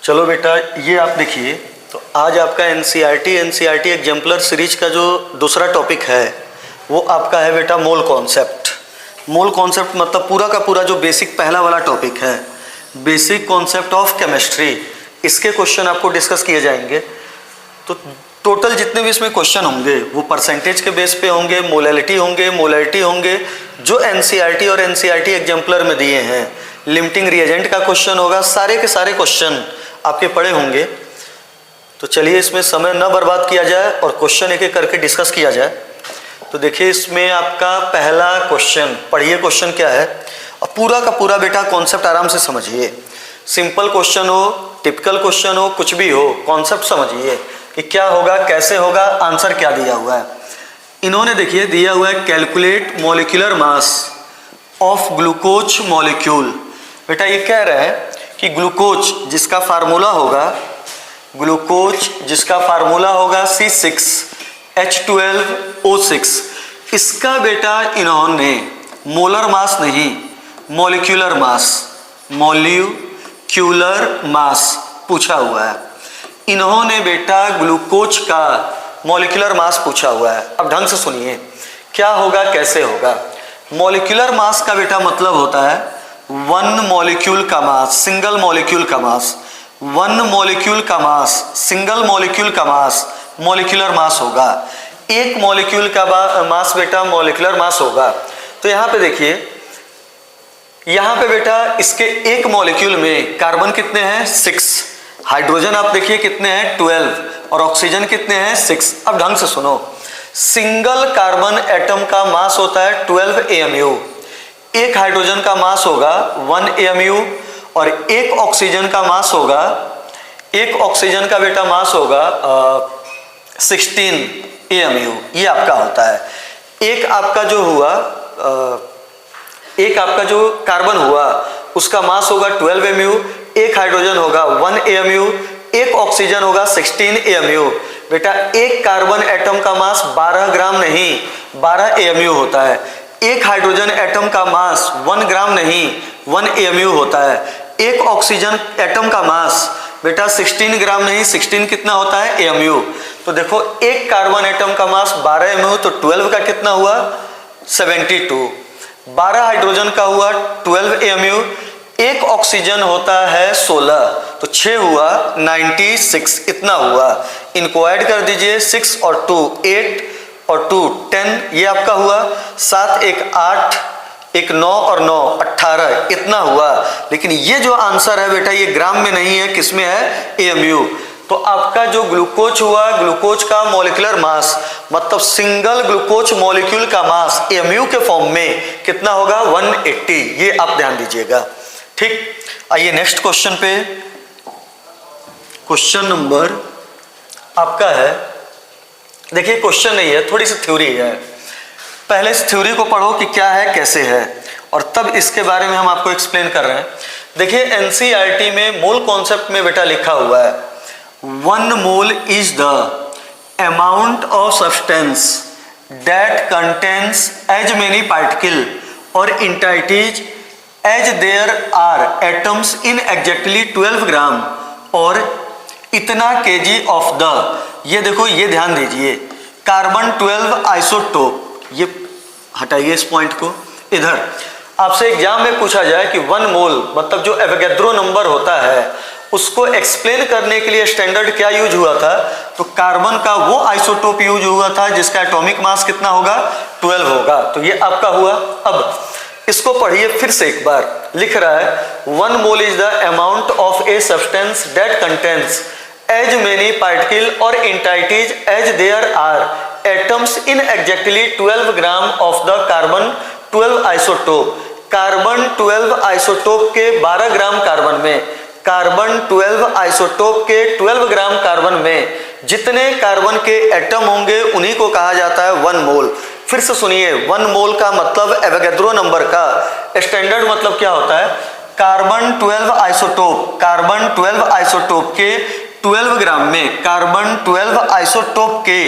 चलो बेटा, ये आप देखिए। तो आज आपका एनसीईआरटी एग्जाम्पलर सीरीज का जो दूसरा टॉपिक है वो आपका है बेटा मोल कॉन्सेप्ट। मोल कॉन्सेप्ट मतलब पूरा का पूरा जो बेसिक पहला वाला टॉपिक है, बेसिक कॉन्सेप्ट ऑफ केमिस्ट्री, इसके क्वेश्चन आपको डिस्कस किए जाएंगे। तो टोटल जितने भी इसमें क्वेश्चन होंगे वो परसेंटेज के बेस पे होंगे, मोलैरिटी होंगे जो एनसीईआरटी और एनसीईआरटी एग्जाम्पलर में दिए हैं। लिमिटिंग रिएजेंट का क्वेश्चन होगा, सारे के सारे क्वेश्चन आपके पढ़े होंगे। तो चलिए इसमें समय न बर्बाद किया जाए और क्वेश्चन एक एक करके डिस्कस किया जाए। तो देखिए इसमें आपका पहला क्वेश्चन, पढ़िए क्वेश्चन क्या है और पूरा का पूरा बेटा कॉन्सेप्ट आराम से समझिए। सिंपल क्वेश्चन हो, टिपिकल क्वेश्चन हो, कुछ भी हो, कॉन्सेप्ट समझिए कि क्या होगा, कैसे होगा, आंसर क्या दिया हुआ है। इन्होंने देखिए दिया हुआ है calculate molecular mass of glucose molecule. बेटा ये कह रहा है कि ग्लूकोज जिसका फार्मूला होगा C6H12O6, इसका बेटा इन्होंने मोलर मास नहीं मॉलिक्यूलर मास पूछा हुआ है। इन्होंने बेटा ग्लूकोज का मॉलिक्यूलर मास पूछा हुआ है। अब ढंग से सुनिए क्या होगा, कैसे होगा। मॉलिक्यूलर मास का बेटा मतलब होता है वन मॉलिक्यूल का मास, सिंगल मॉलिक्यूल का मास। वन मॉलिक्यूल का मास, सिंगल मॉलिक्यूल का मास मॉलिक्यूलर मास होगा। एक मॉलिक्यूल का मास बेटा मॉलिक्यूलर मास होगा। तो यहाँ पे देखिए, यहाँ पे बेटा इसके एक मॉलिक्यूल में कार्बन कितने हैं 6, हाइड्रोजन आप देखिए कितने हैं 12 और ऑक्सीजन कितने हैं 6। अब ढंग से सुनो, सिंगल कार्बन एटम का मास होता है 12 AMU, एक हाइड्रोजन का मास होगा 1 AMU और एक ऑक्सीजन का मास होगा, बेटा मास होगा 16 AMU। ये आपका होता है। एक आपका जो कार्बन हुआ उसका मास होगा 12 AMU, एक हाइड्रोजन होगा 1 AMU, एक ऑक्सीजन होगा 16 AMU। बेटा एक कार्बन एटम का मास 12 ग्राम नहीं 12 AMU होता है। एक हाइड्रोजन एटम का मास 1 ग्राम नहीं 1 AMU होता है। एक ऑक्सीजन एटम का मास बेटा 16 ग्राम नहीं 16 कितना होता है AMU। तो देखो एक कार्बन एटम का मास 12 AMU, तो 12 का कितना हुआ 72। 12 हाइड्रोजन का हुआ 12 AMU, एक ऑक्सीजन होता है 16, तो 6 हुआ 96, इतना हुआ। इनको ऐड कर दीजिए, 6 और 2 8 और 2 10, ये आपका हुआ। 7 1 8, 1 9 और 9 18, इतना हुआ। लेकिन ये जो आंसर है बेटा ये ग्राम में नहीं है, किस में है AMU। तो आपका जो ग्लूकोज हुआ, ग्लूकोज का मॉलिक्यूलर मास मतलब सिंगल ग्लूकोज मॉलिक्यूल का मास AMU के फॉर्म में कितना होगा 180। ये आप ध्यान दीजिएगा, ठीक। आइए नेक्स्ट क्वेश्चन पे। क्वेश्चन नंबर आपका है, देखिए क्वेश्चन नहीं है, थोड़ी सी थ्योरी है। पहले इस थ्योरी को पढ़ो कि क्या है कैसे है और तब इसके बारे में हम आपको एक्सप्लेन कर रहे हैं। देखिए एनसीईआरटी में मोल कॉन्सेप्ट में बेटा लिखा हुआ है 1 mole is the amount of substance that contains as many particle or entities as there are atoms in exactly 12 gram और इतना केजी ऑफ द। ये देखो, ये ध्यान दीजिए, कार्बन 12 आइसोटोप, ये हटाइए इस पॉइंट को इधर। आपसे एग्जाम में पूछा जाए कि 1 मोल मतलब जो एवोगैड्रो नंबर होता है उसको एक्सप्लेन करने के लिए स्टैंडर्ड क्या यूज हुआ था, तो कार्बन का वो आइसोटोप यूज हुआ था जिसका एटॉमिक मास कितना होगा 12 होगा। तो ये आपका हुआ। अब इसको पढ़िए फिर से एक बार, लिख रहा है 1 mole is the amount of a substance that contains as many particle or entities as there are atoms in exactly 12 gram of the carbon 12 isotope. Carbon 12 isotope के 12 ग्राम कार्बन में, कार्बन 12 आइसोटोप के 12 gram carbon में जितने carbon के atom होंगे उन्हीं को कहा जाता है 1 मोल। फिर से सुनिए, 1 मोल का मतलब एवोगैड्रो नंबर का स्टैंडर्ड मतलब क्या होता है, कार्बन 12 आइसोटोप के 12 ग्राम में, कार्बन 12 आइसोटोप के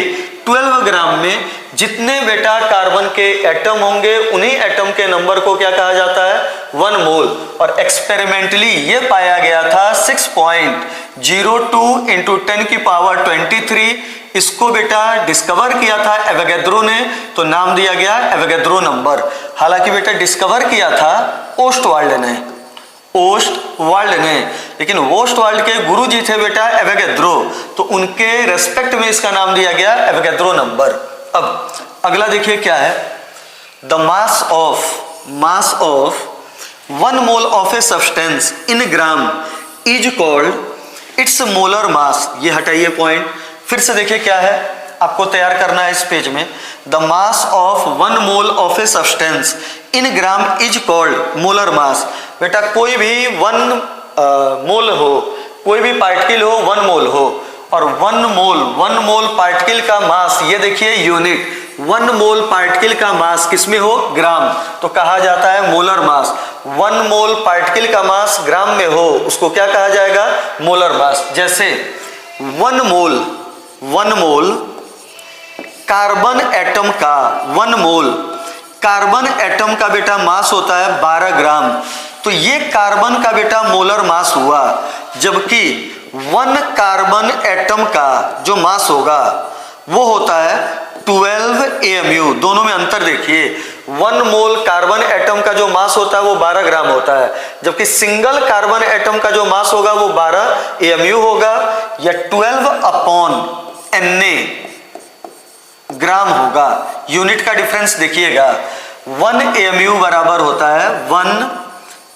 12 ग्राम में जितने बेटा कार्बन के एटम होंगे उन्हीं एटम के नंबर को क्या कहा जाता है 1 मोल, और एक्सपेरिमेंटली ये पाया गया था 6.02 इंटू 10 की पावर 23। इसको बेटा डिस्कवर किया था एवोगैड्रो ने, तो नाम दिया गया एवोगैड्रो नंबर। हालांकि बेटा डिस्कवर किया था ओस्टवाल्ड ने, ओस्टवाल्ड ने, लेकिन ओस्टवाल्ड के गुरु जी थे बेटा एवोगैड्रो, तो उनके रेस्पेक्ट में इसका नाम दिया गया एवोगैड्रो नंबर। अब अगला देखिए क्या है, the mass of 1 mole of a substance in gram is called its molar mass. ये हटाइए पॉइंट, फिर से देखिए क्या है, आपको तैयार करना है इस पेज में। The mass of 1 mole of a substance in gram is called molar mass. बेटा कोई भी 1 मोल हो, कोई भी पार्टिकल हो 1 मोल हो, और 1 मोल पार्टिकल का मास, ये देखिए यूनिट, 1 मोल पार्टिकल का मास किसमें हो, ग्राम, तो कहा जाता है मोलर मास। 1 मोल पार्टिकल का मास ग्राम में हो, उसको क्या कहा जाएगा, मोलर मास। जैसे 1 मोल कार्बन एटम का, 1 मोल कार्बन एटम का बेटा मास होता है 12 ग्राम, तो ये कार्बन का बेटा मोलर मास हुआ। जबकि 1 कार्बन एटम का जो मास होगा वो होता है 12 AMU। दोनों में अंतर देखिए, 1 मोल कार्बन एटम का जो मास होता है वो 12 ग्राम होता है, जबकि सिंगल कार्बन एटम का जो मास होगा वो 12 AMU होगा, या 12/Na ग्राम होगा। यूनिट का डिफरेंस देखिएगा, 1 AMU बराबर होता है 1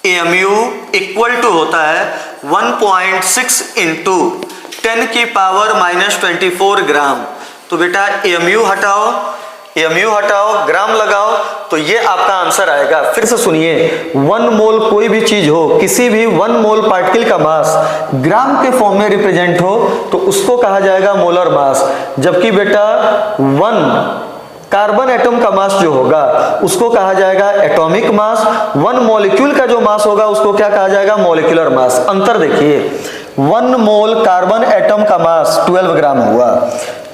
AMU इक्वल टू होता है 1.6 इंटू 10 की पावर -24 ग्राम। तो बेटा AMU हटाओ, ग्राम लगाओ, तो ये आपका आंसर आएगा। फिर से सुनिए, 1 मोल कोई भी चीज हो, किसी भी 1 मोल पार्टिकल का मास ग्राम के फॉर्म में रिप्रेजेंट हो तो उसको कहा जाएगा मोलर मास। जबकि बेटा 1 कार्बन एटम का मास जो होगा उसको कहा जाएगा एटॉमिक मास, 1 मॉलिक्यूल का जो मास होगा उसको क्या कहा जाएगा, मॉलिक्यूलर मास। अंतर देखिए, 1 मोल कार्बन एटम का मास 12 ग्राम हुआ,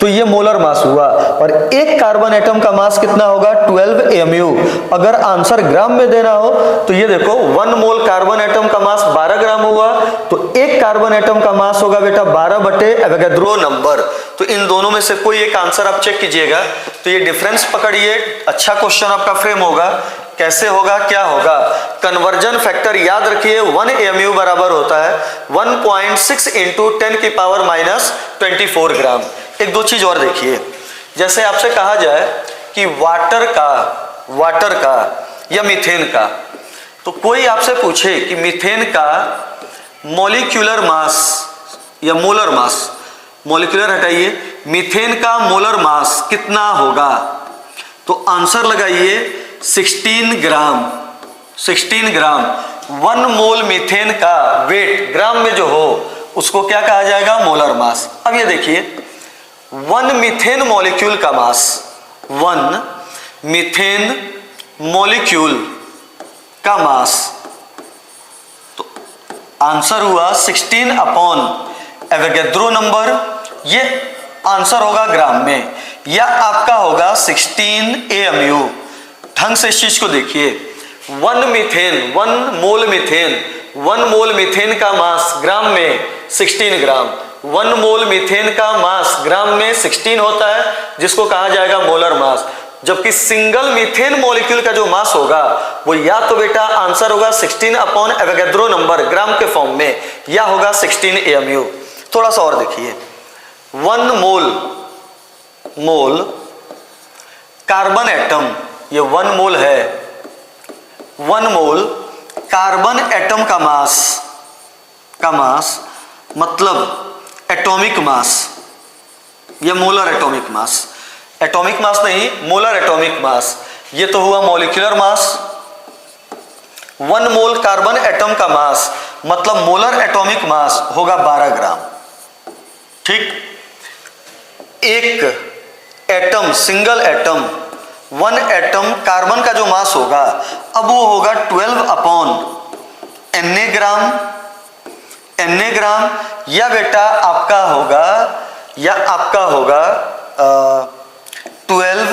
तो ये मोलर मास हुआ, और 1 कार्बन एटम का मास कितना होगा, 12 AMU। अगर आंसर ग्राम में देना हो तो ये देखो, 1 मोल कार्बन एटम का मास 12 ग्राम हुआ, तो 1 कार्बन एटम का मास होगा बेटा 12 बटे एवोगैड्रो नंबर। तो इन दोनों में से कोई एक आंसर आप चेक कीजिएगा, तो ये डिफरेंस पकड़िए, अच्छा क्वेश्चन आपका फ्रेम होगा। कैसे होगा, क्या होगा, कन्वर्जन फैक्टर याद रखिए, 1 AMU बराबर होता है 1.6 इंटू 10 की पावर -24 ग्राम। एक दो चीज और देखिए, जैसे आपसे कहा जाए कि वाटर का या मीथेन का, तो कोई आपसे पूछे कि मीथेन का मॉलिक्यूलर मास या मोलर मास, मॉलिक्यूलर हटाइए, मीथेन का मोलर मास कितना होगा, तो आंसर लगाइए 16 ग्राम। 1 मोल मीथेन का वेट ग्राम में जो हो उसको क्या कहा जाएगा, मोलर मास। अब ये देखिए, 1 मीथेन मॉलिक्यूल का मास, 1 मीथेन मॉलिक्यूल का मास, तो आंसर हुआ 16 अपॉन एवोगैड्रो नंबर, ये आंसर होगा ग्राम में, या आपका होगा 16 AMU। ढंग से इस चीज को देखिए, 1 मोल मीथेन का मास ग्राम में 16 ग्राम, 1 मोल मीथेन का मास ग्राम में 16 होता है, जिसको कहा जाएगा मोलर मास। जबकि सिंगल मीथेन मॉलिक्यूल का जो मास होगा वो या तो बेटा आंसर होगा 16 अपॉन एवोगैड्रो नंबर ग्राम के फॉर्म में, या होगा 16 AMU। थोड़ा सा और देखिए, 1 मोल कार्बन एटम, ये 1 मोल है, 1 मोल कार्बन एटम का मास मतलब एटॉमिक मास या molar atomic mass, atomic mass नहीं, मोलर एटॉमिक मास, ये तो हुआ molecular mass. 1 mole carbon atom का मास मतलब मोलर एटॉमिक मास होगा 12 ग्राम। ठीक, एक atom, single atom, 1 atom carbon का जो मास होगा अब वो होगा 12 अपॉन Na ग्राम, या बेटा आपका होगा 12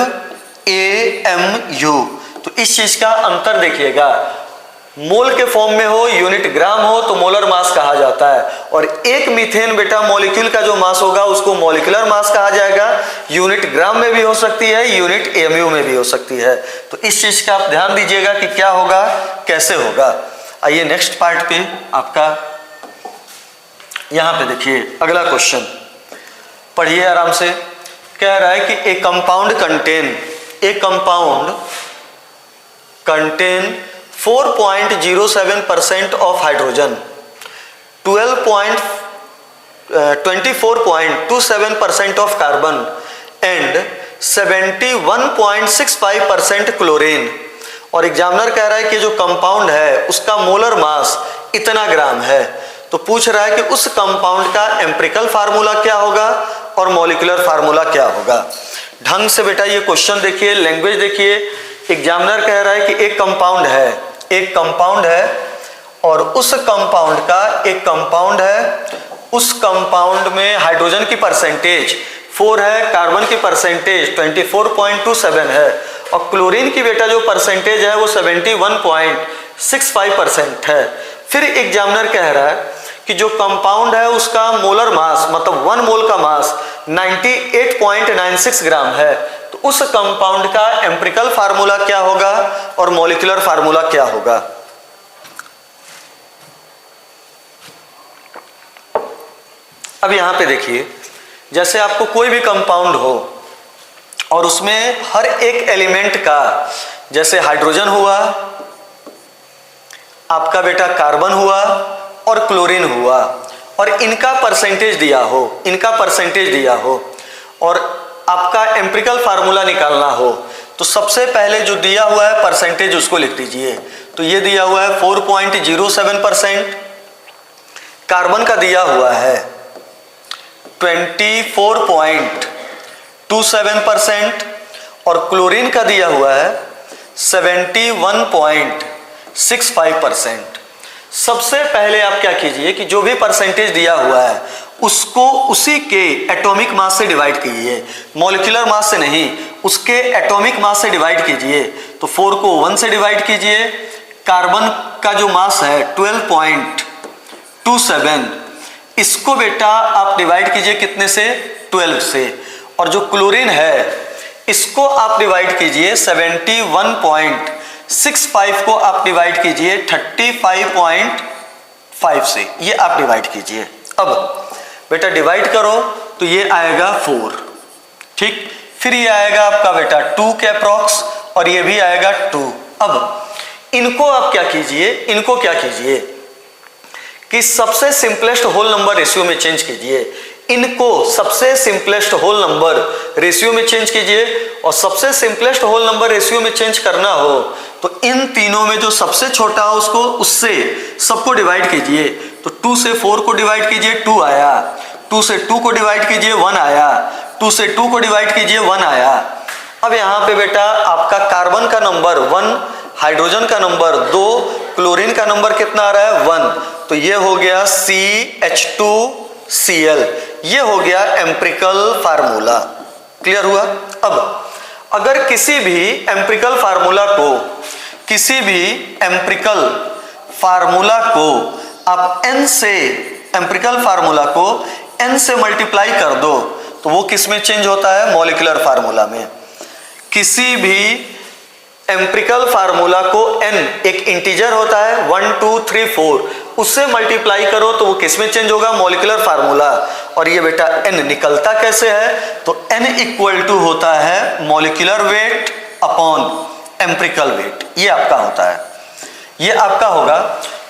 AMU। तो इस चीज का अंतर देखिएगा, मोल के फॉर्म में हो, यूनिट ग्राम हो तो मोलर मास कहा जाता है। और एक मीथेन बेटा मॉलिक्यूल का जो मास होगा उसको मॉलिक्यूलर मास कहा जाएगा। यूनिट ग्राम में भी हो सकती है, यूनिट एमयू में भी हो सकती है। तो इस चीज का आप ध्यान दीजिएगा कि क्या होगा, कैसे होगा। आइए नेक्स्ट पार्ट पे आपका, यहां पे देखिए अगला क्वेश्चन पढ़िए आराम से। कह रहा है कि ए compound contain 4.07% of hydrogen, 24.27% of carbon and 71.65% chlorine. और एग्जामिनर कह रहा है कि जो कंपाउंड है उसका मोलर मास इतना ग्राम है। तो पूछ रहा है कि उस कंपाउंड का एम्पिरिकल फार्मूला क्या होगा और मॉलिक्यूलर फार्मूला क्या होगा। ढंग से बेटा ये क्वेश्चन देखिए, लैंग्वेज देखिए। एग्जामिनर कह रहा है कि एक कंपाउंड है और उस कंपाउंड का एक कंपाउंड है, उस कंपाउंड में हाइड्रोजन की परसेंटेज 4 है, कार्बन की परसेंटेज 24.27 है और क्लोरीन की बेटा जो परसेंटेज है वो 71.65% है। फिर एग्जामिनर कह रहा है कि जो कंपाउंड है उसका मोलर मास मतलब 1 मोल का मास 98.96 ग्राम है। तो उस कंपाउंड का एम्पिरिकल फार्मूला क्या होगा और मॉलिक्यूलर फार्मूला क्या होगा। अब यहां पे देखिए, जैसे आपको कोई भी कंपाउंड हो और उसमें हर एक एलिमेंट का, जैसे हाइड्रोजन हुआ, आपका बेटा कार्बन हुआ और क्लोरीन हुआ, और इनका परसेंटेज दिया हो और आपका एम्पिरिकल फार्मूला निकालना हो, तो सबसे पहले जो दिया हुआ है परसेंटेज उसको लिख दीजिए। तो ये दिया हुआ है 4.07%, कार्बन का दिया हुआ है 24.27% और क्लोरीन का दिया हुआ है 71.65%। सबसे पहले आप क्या कीजिए कि जो भी परसेंटेज दिया हुआ है उसको उसी के एटॉमिक मास से डिवाइड कीजिए, मॉलिक्यूलर मास से नहीं, उसके एटॉमिक मास से डिवाइड कीजिए। तो 4 को 1 से डिवाइड कीजिए, कार्बन का जो मास है 12.27, इसको बेटा आप डिवाइड कीजिए कितने से, 12 से, और जो क्लोरीन है इसको आप डिवाइड कीजिए 71.65 को आप डिवाइड कीजिए 35.5 से, ये आप डिवाइड कीजिए। अब बेटा डिवाइड करो तो ये आएगा 4, ठीक। फिर ये आएगा आपका बेटा 2 के अप्रॉक्स और ये भी आएगा 2। अब इनको आप क्या कीजिए, इनको क्या कीजिए कि सबसे सिंपलेस्ट होल नंबर रेशियो में चेंज कीजिए। इनको सबसे सिंपलेस्ट होल नंबर रेशियो में चेंज कीजिए, और सबसे सिंपलेस्ट होल नंबर रेशियो में चेंज करना हो तो इन तीनों में जो सबसे छोटा हो उसको उससे सबको डिवाइड कीजिए। तो 2 से 4 को डिवाइड कीजिए, 2 आया, 2 से 2 को डिवाइड कीजिए, 1 आया, 2 से 2 को डिवाइड कीजिए, 1 आया। अब यहाँ पे बेटा आपका कार्बन का नंबर 1, हाइड्रोजन का नंबर 2, क्लोरीन का नंबर कितना आ रहा है 1। तो ये हो गया CH2Cl, ये हो गया एम्पिरिकल फार्मूला। क्लियर हुआ। अब अगर किसी भी एम्पिरिकल फार्मूला को आप एम्पिरिकल फार्मूला को n से मल्टीप्लाई कर दो तो वो किस में चेंज होता है, मॉलिक्यूलर फार्मूला में। किसी भी एम्पिरिकल फार्मूला को n एक इंटीजर होता है 1 2 3 4, उससे मल्टीप्लाई करो तो वो किस में चेंज होगा, मॉलिक्यूलर फार्मूला। और ये बेटा n निकलता कैसे है, तो n इक्वल टू होता है molecular weight upon empirical weight, ये आपका होता है, ये आपका होगा।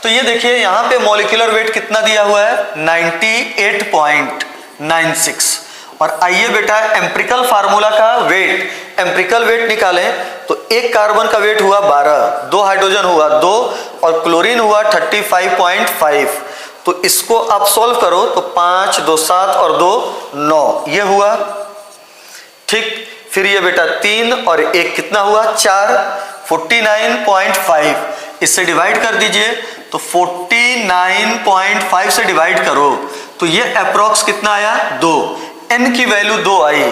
तो ये देखिए यहाँ पे मॉलिक्यूलर वेट कितना दिया हुआ है 98.96। और आइए बेटा एम्पिरिकल फार्मूला का वेट, एम्पिरिकल वेट निकालें तो एक कार्बन का वेट हुआ 12, 2 हाइड्रोजन हुआ 2 और क्लोरीन हुआ 35.5। तो इसको आप सॉल्व करो तो 5 2 7 और 2 9, ये हुआ, ठीक। फिर ये बेटा 3 और 1 कितना हुआ 4, 49.5, इससे डिवाइड कर दीजिए। तो 49.5 से डिवाइड करो तो ये अप्रॉक्स कितना आया 2, n की वैल्यू 2 आई।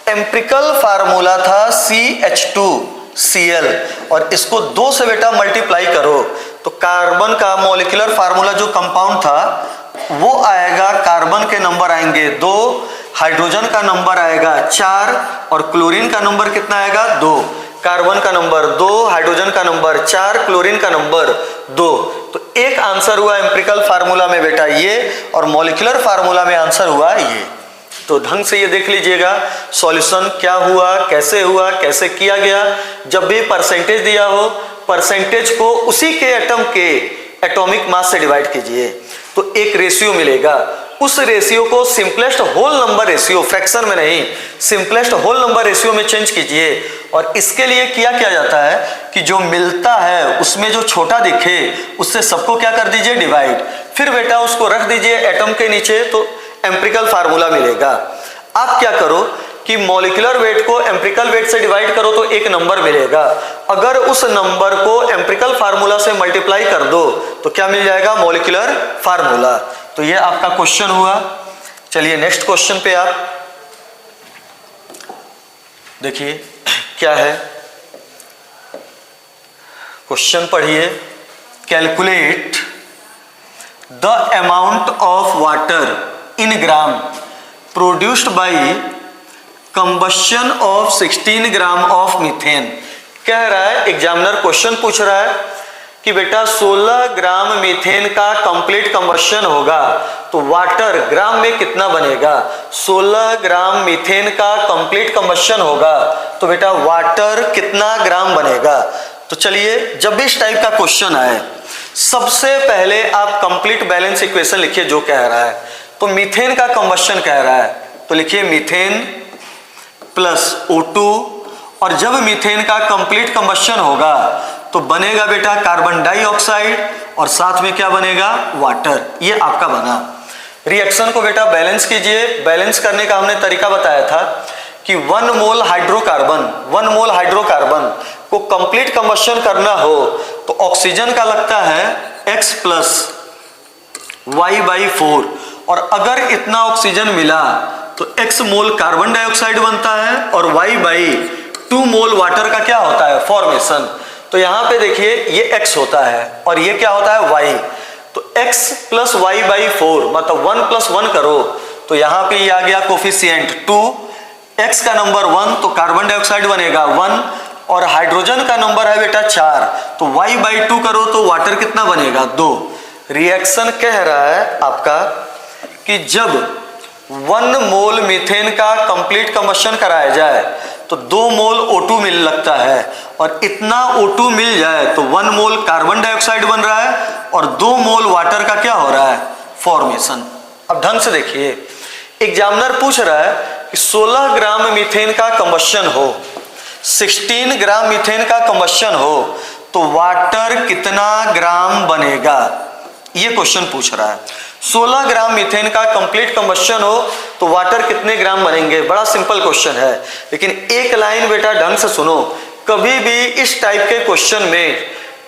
एम्पिरिकल फार्मूला था CH2Cl और इसको 2 से बेटा मल्टीप्लाई करो तो कार्बन का मॉलिक्यूलर फार्मूला जो कंपाउंड था वो आएगा, कार्बन के नंबर आएंगे 2, हाइड्रोजन का नंबर आएगा 4 और क्लोरीन का नंबर कितना आएगा 2। कार्बन का नंबर 2, हाइड्रोजन का नंबर 4, क्लोरीन का नंबर 2। तो एक आंसर हुआ एम्पिरिकल फार्मूला में बेटा ये, और मॉलिक्यूलर फार्मूला में आंसर हुआ ये। तो ढंग से ये देख लीजिएगा सॉल्यूशन क्या हुआ, कैसे किया गया। जब भी परसेंटेज दिया हो, परसेंटेज को उसी के एटम के एटॉमिक मास से डिवाइड कीजिए तो एक रेशियो मिलेगा। उस रेशियो को simplest whole number ratio, fraction में नहीं, सिंपलेस्ट होल नंबर रेशियो में चेंज कीजिए। और इसके लिए क्या किया जाता है कि जो मिलता है उसमें जो छोटा दिखे उससे सबको क्या कर दीजिए, डिवाइड। फिर बेटा उसको रख दीजिए एटम के नीचे तो एम्पिरिकल फार्मूला मिलेगा। आप क्या करो कि मॉलिक्यूलर वेट को एम्पिरिकल वेट से डिवाइड करो तो एक नंबर मिलेगा। अगर उस नंबर को एम्पिरिकल फार्मूला से मल्टीप्लाई कर दो तो क्या मिल जाएगा, मॉलिक्यूलर फार्मूला। तो ये आपका क्वेश्चन हुआ। चलिए नेक्स्ट क्वेश्चन पे आप देखिए क्या है। क्वेश्चन पढ़िए, calculate the amount of water in gram produced by combustion of 16 gram of methane. कह रहा है एग्जामिनर, क्वेश्चन पूछ रहा है कि बेटा 16 ग्राम मीथेन का कंप्लीट कंबशन होगा तो वाटर ग्राम में कितना बनेगा। 16 ग्राम मीथेन का कंप्लीट कंबशन होगा तो बेटा वाटर कितना ग्राम बनेगा। तो चलिए, जब भी इस टाइप का क्वेश्चन आए सबसे पहले आप कंप्लीट बैलेंस इक्वेशन लिखिए जो कह रहा है। तो मीथेन का कंबशन कह रहा है तो लिखिए मीथेन प्लस O2, और जब मीथेन का कंप्लीट कंबशन होगा तो बनेगा बेटा कार्बन डाइऑक्साइड और साथ में क्या बनेगा, वाटर। ये आपका बना। रिएक्शन को बेटा बैलेंस कीजिए। बैलेंस करने का हमने तरीका बताया था कि 1 मोल हाइड्रोकार्बन को कंप्लीट कंबशन करना हो तो ऑक्सीजन का लगता है X प्लस Y/4, और अगर इतना ऑक्सीजन मिला तो X मोल कार्बन डाइऑक्साइड बनता है और Y/2 मोल वाटर का क्या होता है, फॉर्मेशन। तो यहां पे देखिए ये X होता है और ये क्या होता है, Y। तो X प्लस Y/4 मतलब 1 + 1 करो तो यहां पे ये आ गया कोफिशिएंट 2, X का नंबर 1 तो कार्बन डाइऑक्साइड बनेगा 1, और हाइड्रोजन का नंबर है बेटा 4 तो Y/2 करो तो वाटर कितना बनेगा, 2। रिएक्शन कह रहा है आपका कि जब 1 मोल मीथेन का कंप्लीट कंबशन कराया जाए तो 2 मोल O2 मिल लगता है, और इतना O2 मिल जाए तो 1 मोल कार्बन डाइऑक्साइड बन रहा है और 2 मोल वाटर का क्या हो रहा है, फॉर्मेशन। अब ढंग से देखिए, एग्जामिनर पूछ रहा है कि 16 ग्राम मीथेन का कंबशन हो, 16 ग्राम मीथेन का कंबशन हो तो वाटर कितना ग्राम बनेगा, ये क्वेश्चन पूछ रहा है। 16 ग्राम मीथेन का कंप्लीट कंबशन हो तो वाटर कितने ग्राम बनेंगे। बड़ा सिंपल क्वेश्चन है, लेकिन एक लाइन बेटा ढंग से सुनो। कभी भी इस टाइप के क्वेश्चन में,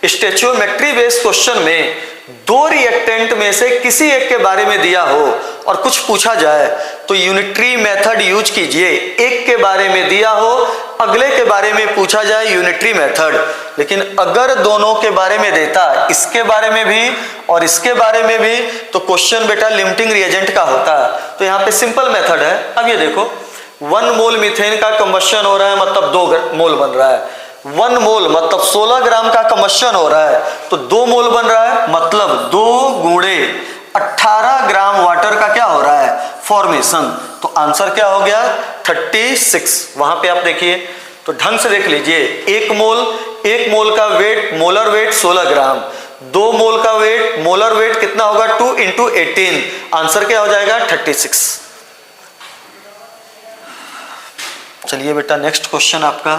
स्टोइचियोमेट्री बेस्ड क्वेश्चन में, 2 रिएक्टेंट में से किसी एक के बारे में दिया हो और कुछ पूछा जाए तो यूनिटरी मेथड यूज कीजिए। एक के बारे में दिया हो, अगले के बारे में पूछा जाए, यूनिटरी मेथड। लेकिन अगर दोनों के बारे में देता, इसके बारे में भी और इसके बारे में भी, तो क्वेश्चन बेटा लिमिटिंग रिएजेंट का होता। तो यहाँ पे सिंपल मेथड है। अब ये देखो 1 मोल मीथेन का कंबशन हो रहा है मतलब 2 मोल बन रहा है। 1 मोल मतलब 16 ग्राम का कंबशन हो रहा है तो 2 मोल बन रहा है, मतलब 2 गुणे 18 ग्राम वाटर का क्या हो रहा है, फॉर्मेशन। तो आंसर क्या हो गया, 36। वहां पे आप देखिए तो ढंग से देख लीजिए, 1 मोल का वेट, मोलर वेट 16 ग्राम, 2 मोल का वेट, मोलर वेट कितना होगा, 2 × 18, आंसर क्या हो जाएगा, 36। चलिए बेटा नेक्स्ट क्वेश्चन आपका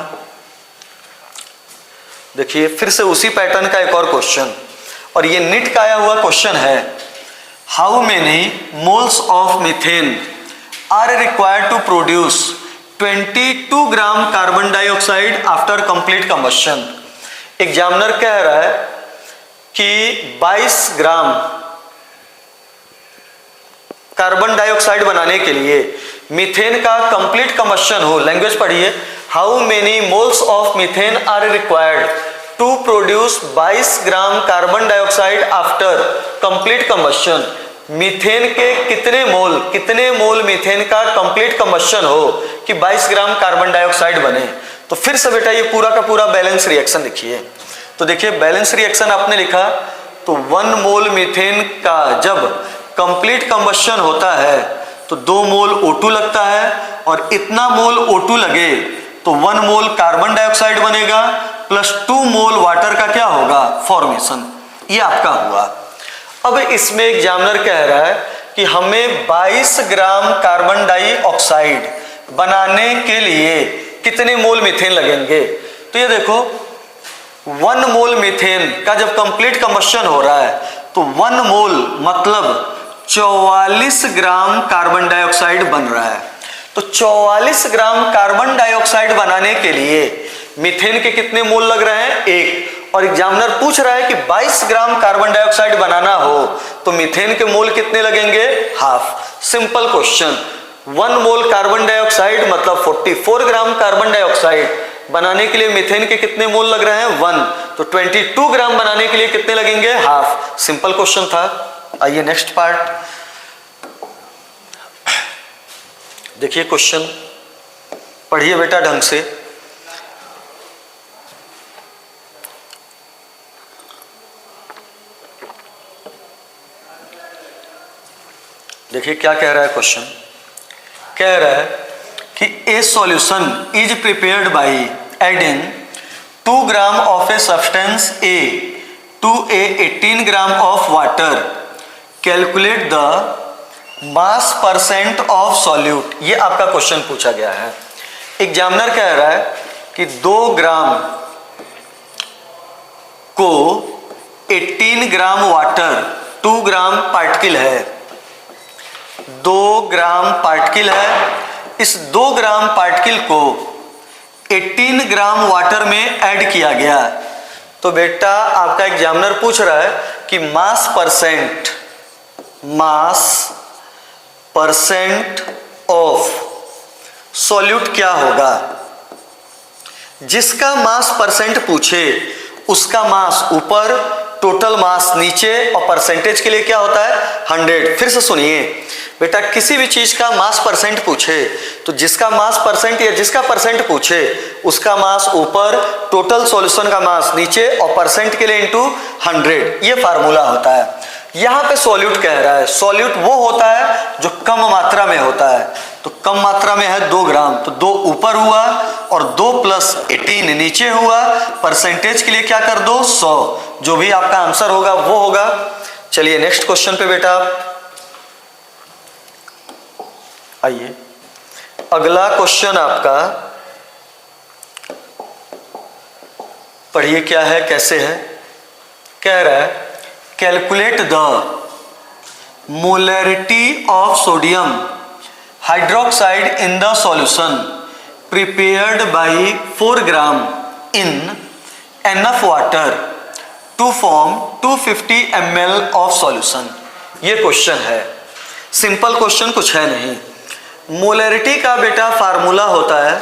देखिए, फिर से उसी पैटर्न का एक और क्वेश्चन, और ये नीट का आया हुआ क्वेश्चन है। How many moles of methane are required to produce 22 gram carbon dioxide after complete combustion. Examiner कह रहा है कि 22 ग्राम कार्बन डाइऑक्साइड बनाने के लिए मीथेन का कंप्लीट कंबशन हो। लैंग्वेज पढ़िए, how many moles of methane are required to produce 22 gram carbon dioxide after complete combustion, methane के कितने मोल मीथेन का कंप्लीट कंबशन हो कि 22 ग्राम कार्बन डाइऑक्साइड बने। तो फिर से बेटा ये पूरा का पूरा बैलेंस रिएक्शन लिखिए। तो देखिए बैलेंस रिएक्शन आपने लिखा तो 1 मोल मीथेन का जब कंप्लीट कंबशन होता है तो 2 मोल O2 लगता है, और इतना मोल O2 लगे तो 1 मोल कार्बन डाइऑक्साइड बनेगा प्लस 2 मोल वाटर का क्या होगा, फॉर्मेशन। ये आपका हुआ। अब इसमें एग्जामिनर कह रहा है कि हमें 22 ग्राम कार्बन डाइऑक्साइड बनाने के लिए कितने मोल मीथेन लगेंगे। तो ये देखो 1 मोल मीथेन का जब कंप्लीट कंबशन हो रहा है तो 1 मोल मतलब 44 ग्राम कार्बन डाइऑक्साइड बन रहा है। तो 44 ग्राम कार्बन डाइऑक्साइड बनाने के लिए मीथेन के कितने मोल लग रहे हैं, 1। और एग्जामिनर पूछ रहा है कि 22 ग्राम कार्बन डाइऑक्साइड बनाना हो तो मीथेन के मोल कितने लगेंगे, half. Simple question. 1 mole carbon dioxide मतलब 44 ग्राम कार्बन डाइऑक्साइड बनाने के लिए मीथेन के कितने मोल लग रहे हैं, 1। तो 22 ग्राम बनाने के लिए कितने लगेंगे, हाफ। सिंपल क्वेश्चन था। आइए नेक्स्ट पार्ट देखिए। क्वेश्चन पढ़िए बेटा ढंग से। देखिए क्या कह रहा है क्वेश्चन। कह रहा है कि a solution is prepared by adding 2 gram of a substance A to a 18 gram of water, calculate the mass percent of solute. ये आपका क्वेश्चन पूछा गया है। एग्जामिनर कह रहा है कि 2 ग्राम को 18 ग्राम वाटर, 2 ग्राम पार्टिकल है, 2 ग्राम पार्टिकल है। इस 2 ग्राम पार्टिकल को 18 ग्राम वाटर में ऐड किया गया। तो बेटा आपका एग्जामिनर पूछ रहा है कि मास परसेंट ऑफ सॉल्यूट क्या होगा। जिसका मास परसेंट पूछे उसका मास ऊपर, टोटल मास नीचे, और परसेंटेज के लिए क्या होता है, 100। फिर से सुनिए बेटा, किसी भी चीज का मास परसेंट पूछे तो जिसका मास परसेंट या जिसका परसेंट पूछे उसका मास ऊपर, टोटल सॉल्यूशन का मास नीचे, और परसेंट के लिए इंटू 100। ये फार्मूला होता है। यहां पे सॉल्यूट कह रहा है, सॉल्यूट वो होता है जो कम मात्रा में होता है। तो कम मात्रा में है 2 ग्राम, तो 2 ऊपर हुआ और 2 + 18 नीचे हुआ। परसेंटेज के लिए क्या कर दो, 100। जो भी आपका आंसर होगा वो होगा। चलिए नेक्स्ट क्वेश्चन पे बेटा आइए। अगला क्वेश्चन आपका पढ़िए क्या है, कैसे है। कह रहा है calculate the molarity of sodium hydroxide in the solution prepared by 4 gram in enough water to form 250 ml of solution. ये क्वेश्चन है, सिंपल क्वेश्चन कुछ है नहीं। मोलैरिटी का बेटा फार्मूला होता है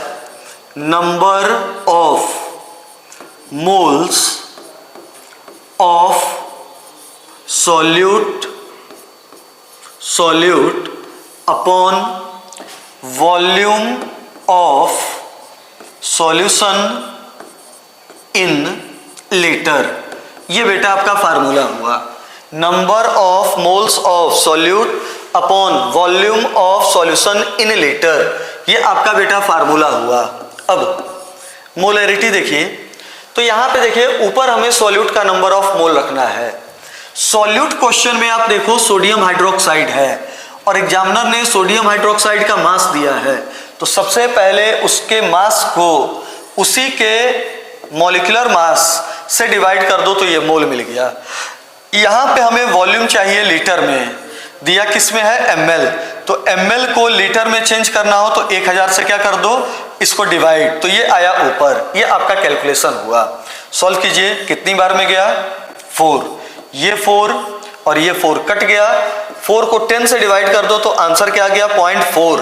number of moles of solute upon volume of solution in liter। ये बेटा आपका फार्मूला हुआ number of moles of solute upon volume of solution in litre. ये आपका बेटा फार्मूला हुआ। अब मोलैरिटी देखिए, तो यहां पे देखिए ऊपर हमें सॉल्यूट का नंबर ऑफ मोल रखना है। सॉल्यूट क्वेश्चन में आप देखो सोडियम हाइड्रोक्साइड है और एग्जामिनर ने सोडियम हाइड्रोक्साइड का मास दिया है, तो सबसे पहले उसके मास को उसी के मॉलिक्यूलर मास से डिवाइड कर दो तो ये मोल मिल गया। यहां पे हमें वॉल्यूम चाहिए लीटर में, दिया किस में है, ml। तो ml को लीटर में चेंज करना हो तो 1000 से क्या कर दो, इसको डिवाइड, तो ये आया ऊपर। ये आपका कैलकुलेशन हुआ। सॉल्व कीजिए, कितनी बार में गया, 4। ये 4 और ये 4 कट गया। 4 को 10 से डिवाइड कर दो तो आंसर क्या आ गया, 0.4।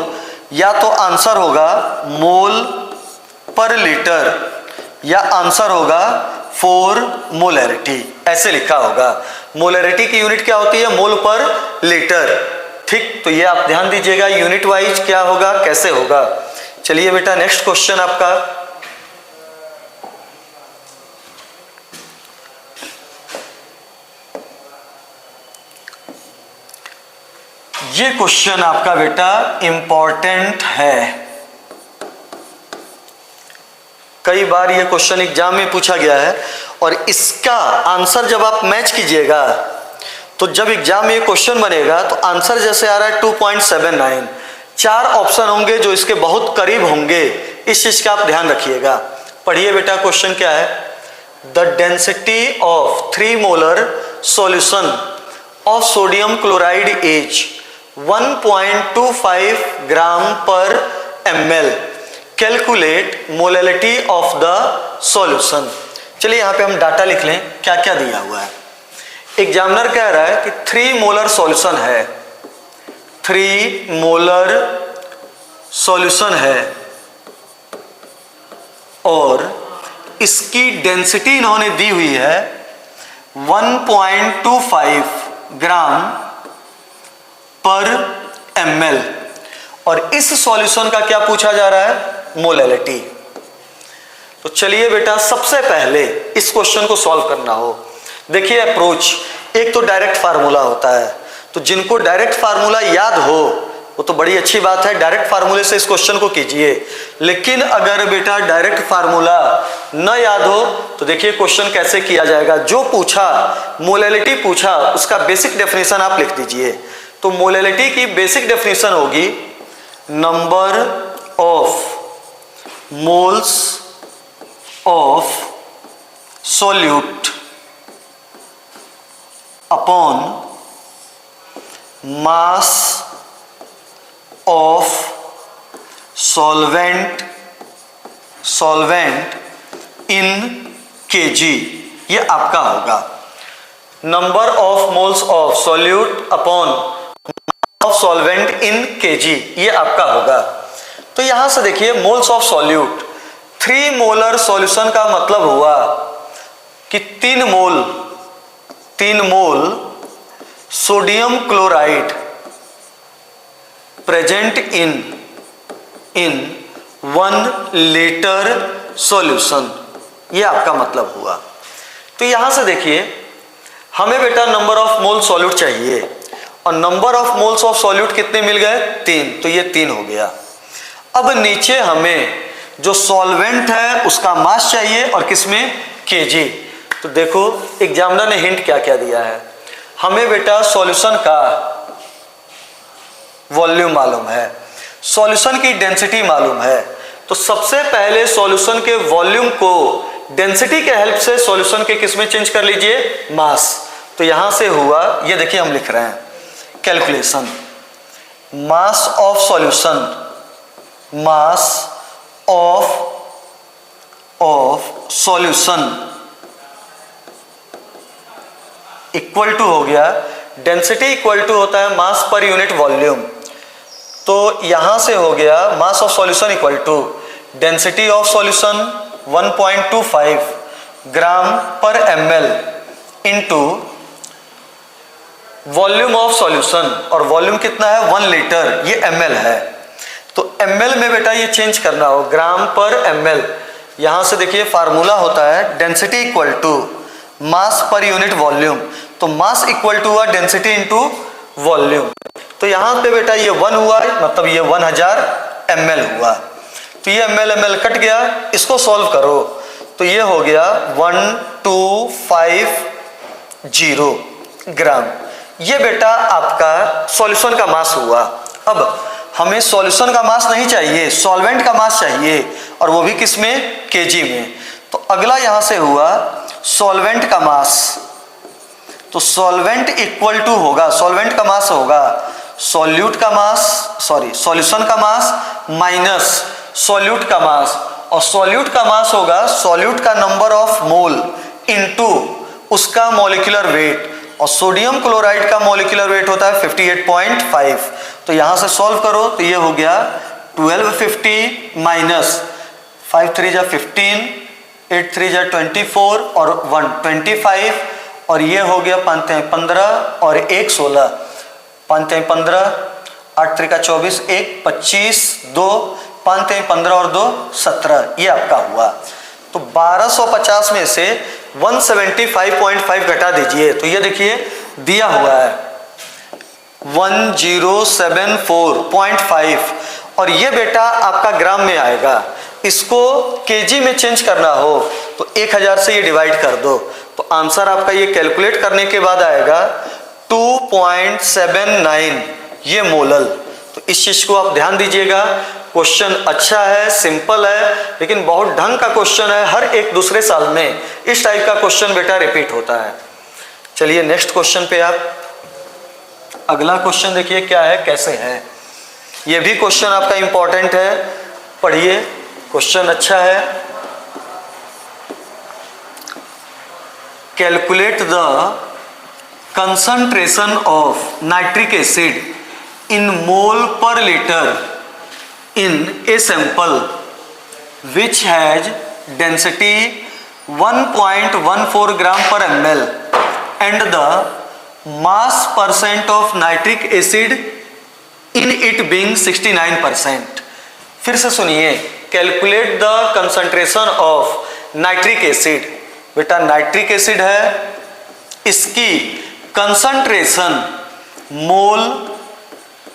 या तो आंसर होगा मोल पर लीटर या आंसर होगा 4 मोलैरिटी, ऐसे लिखा होगा। मोलैरिटी की यूनिट क्या होती है? मोल पर लीटर। ठीक, तो ये आप ध्यान दीजिएगा, यूनिट वाइज क्या होगा, कैसे होगा। चलिए बेटा नेक्स्ट क्वेश्चन आपका, ये क्वेश्चन आपका बेटा इंपॉर्टेंट है। कई बार ये क्वेश्चन एग्जाम में पूछा गया है और इसका आंसर जब आप मैच कीजिएगा तो जब एग्जाम में ये क्वेश्चन बनेगा तो आंसर जैसे आ रहा है 2.79, 4 ऑप्शन होंगे जो इसके बहुत करीब होंगे। इस चीज का आप ध्यान रखिएगा। पढ़िए बेटा क्वेश्चन क्या है। The density of 3 molar solution of sodium chloride is 1.25 gram पर ml। Calculate molality of the solution. चलिए यहाँ पे हम डाटा लिख लें, क्या क्या दिया हुआ है। एग्जामिनर कह रहा है कि 3 मोलर सॉल्यूशन है, 3 मोलर सॉल्यूशन है और इसकी डेंसिटी इन्होंने दी हुई है 1.25 ग्राम पर ml और इस सॉल्यूशन का क्या पूछा जा रहा है? मोलैलिटी। तो चलिए बेटा सबसे पहले इस क्वेश्चन को सॉल्व करना हो, देखिए अप्रोच, एक तो डायरेक्ट फार्मूला होता है, तो जिनको डायरेक्ट फार्मूला याद हो वो तो बड़ी अच्छी बात है, डायरेक्ट फार्मूले से इस क्वेश्चन को कीजिए। लेकिन अगर बेटा डायरेक्ट फार्मूला न याद हो तो देखिए क्वेश्चन कैसे किया जाएगा। जो पूछा मोलैलिटी पूछा उसका बेसिक डेफिनेशन आप लिख दीजिए। तो मोलैलिटी की बेसिक डेफिनेशन होगी number of moles of solute upon mass of solvent in KG, ये आपका होगा। Number of moles of solute upon of solvent in KG, ये आपका होगा। तो यहां से देखिए moles of solute, 3 molar solution का मतलब हुआ कि 3 मोल sodium chloride present in 1 litre solution, ये आपका मतलब हुआ। तो यहां से देखिए हमें बेटा नंबर ऑफ मोल सॉल्यूट चाहिए और number of moles of solute कितने मिल गए? 3, तो ये 3 हो गया। अब नीचे हमें जो सॉल्वेंट है उसका मास चाहिए और किसमें? केजी। तो देखो एग्जामिनर ने हिंट क्या क्या दिया है, हमें बेटा सॉल्यूशन का वॉल्यूम मालूम है, सॉल्यूशन की डेंसिटी मालूम है। तो सबसे पहले सॉल्यूशन के वॉल्यूम को डेंसिटी के हेल्प से सॉल्यूशन के किस में चेंज कर लीजिए? मास। तो यहां से हुआ, ये देखिए हम लिख रहे हैं calculation, mass of solution, mass of solution equal to हो गया, डेंसिटी इक्वल टू होता है मास पर यूनिट वॉल्यूम। तो यहां से हो गया mass of solution equal to density of solution 1.25 gram पर ml into volume of solution, और वॉल्यूम कितना है? 1 लीटर, ये ml है। तो ml में बेटा ये चेंज करना हो, ग्राम पर ml। यहां से देखिए फार्मूला होता है density equal to mass per unit volume, तो मास इक्वल टू हुआ डेंसिटी इंटू वॉल्यूम। तो यहां पे बेटा ये 1 हुआ, मतलब ये 1000 ml हुआ। तो ये ml कट गया, इसको सॉल्व करो तो ये हो गया 1250 ग्राम। ये बेटा आपका सॉल्यूशन का मास हुआ। अब हमें सॉल्यूशन का मास नहीं चाहिए, सॉल्वेंट का मास चाहिए, और वो भी किस में? केजी में। तो अगला यहां से हुआ सॉल्वेंट का मास। तो सॉल्वेंट इक्वल टू होगा, सॉल्वेंट का मास होगा सॉल्यूट का मास, सॉल्यूशन का मास माइनस सॉल्यूट का मास, और सॉल्यूट का मास होगा सॉल्यूट का नंबर ऑफ मोल इनटू उसका मॉलिक्यूलर वेट, और सोडियम क्लोराइड का मॉलिक्यूलर वेट होता है 58.5। तो यहां से सॉल्व करो तो ये हो गया 1250 माइनस 5 3 जा 15 8 3 जा 24 और 1 25 और ये हो गया 5 3 15 और 1 16, 5 3 15, 8 3 24, 1 25, 2 5 3 15 और 2 17, ये आपका हुआ। तो 1250 में से 175.5 घटा दीजिए, तो ये देखिए दिया हुआ है 1074.5 और ये बेटा आपका ग्राम में आएगा। इसको केजी में चेंज करना हो तो 1000 से ये डिवाइड कर दो, तो आंसर आपका ये कैलकुलेट करने के बाद आएगा 2.79 ये मोलल। तो इस चीज को आप ध्यान दीजिएगा। क्वेश्चन अच्छा है, सिंपल है, लेकिन बहुत ढंग का क्वेश्चन है। हर एक दूसरे साल में इस टाइप का क्वेश्चन बेटा रिपीट होता है। चलिए नेक्स्ट क्वेश्चन पे आप अगला क्वेश्चन देखिए क्या है, कैसे है। ये भी क्वेश्चन आपका इंपॉर्टेंट है, पढ़िए, क्वेश्चन अच्छा है। Calculate the concentration of nitric acid in mole per liter in a sample which has density 1.14 gram per ml and the mass percent of nitric acid in it being 69%। फिर से सुनिए, calculate the concentration of nitric acid. बेटा nitric acid है, इसकी concentration मोल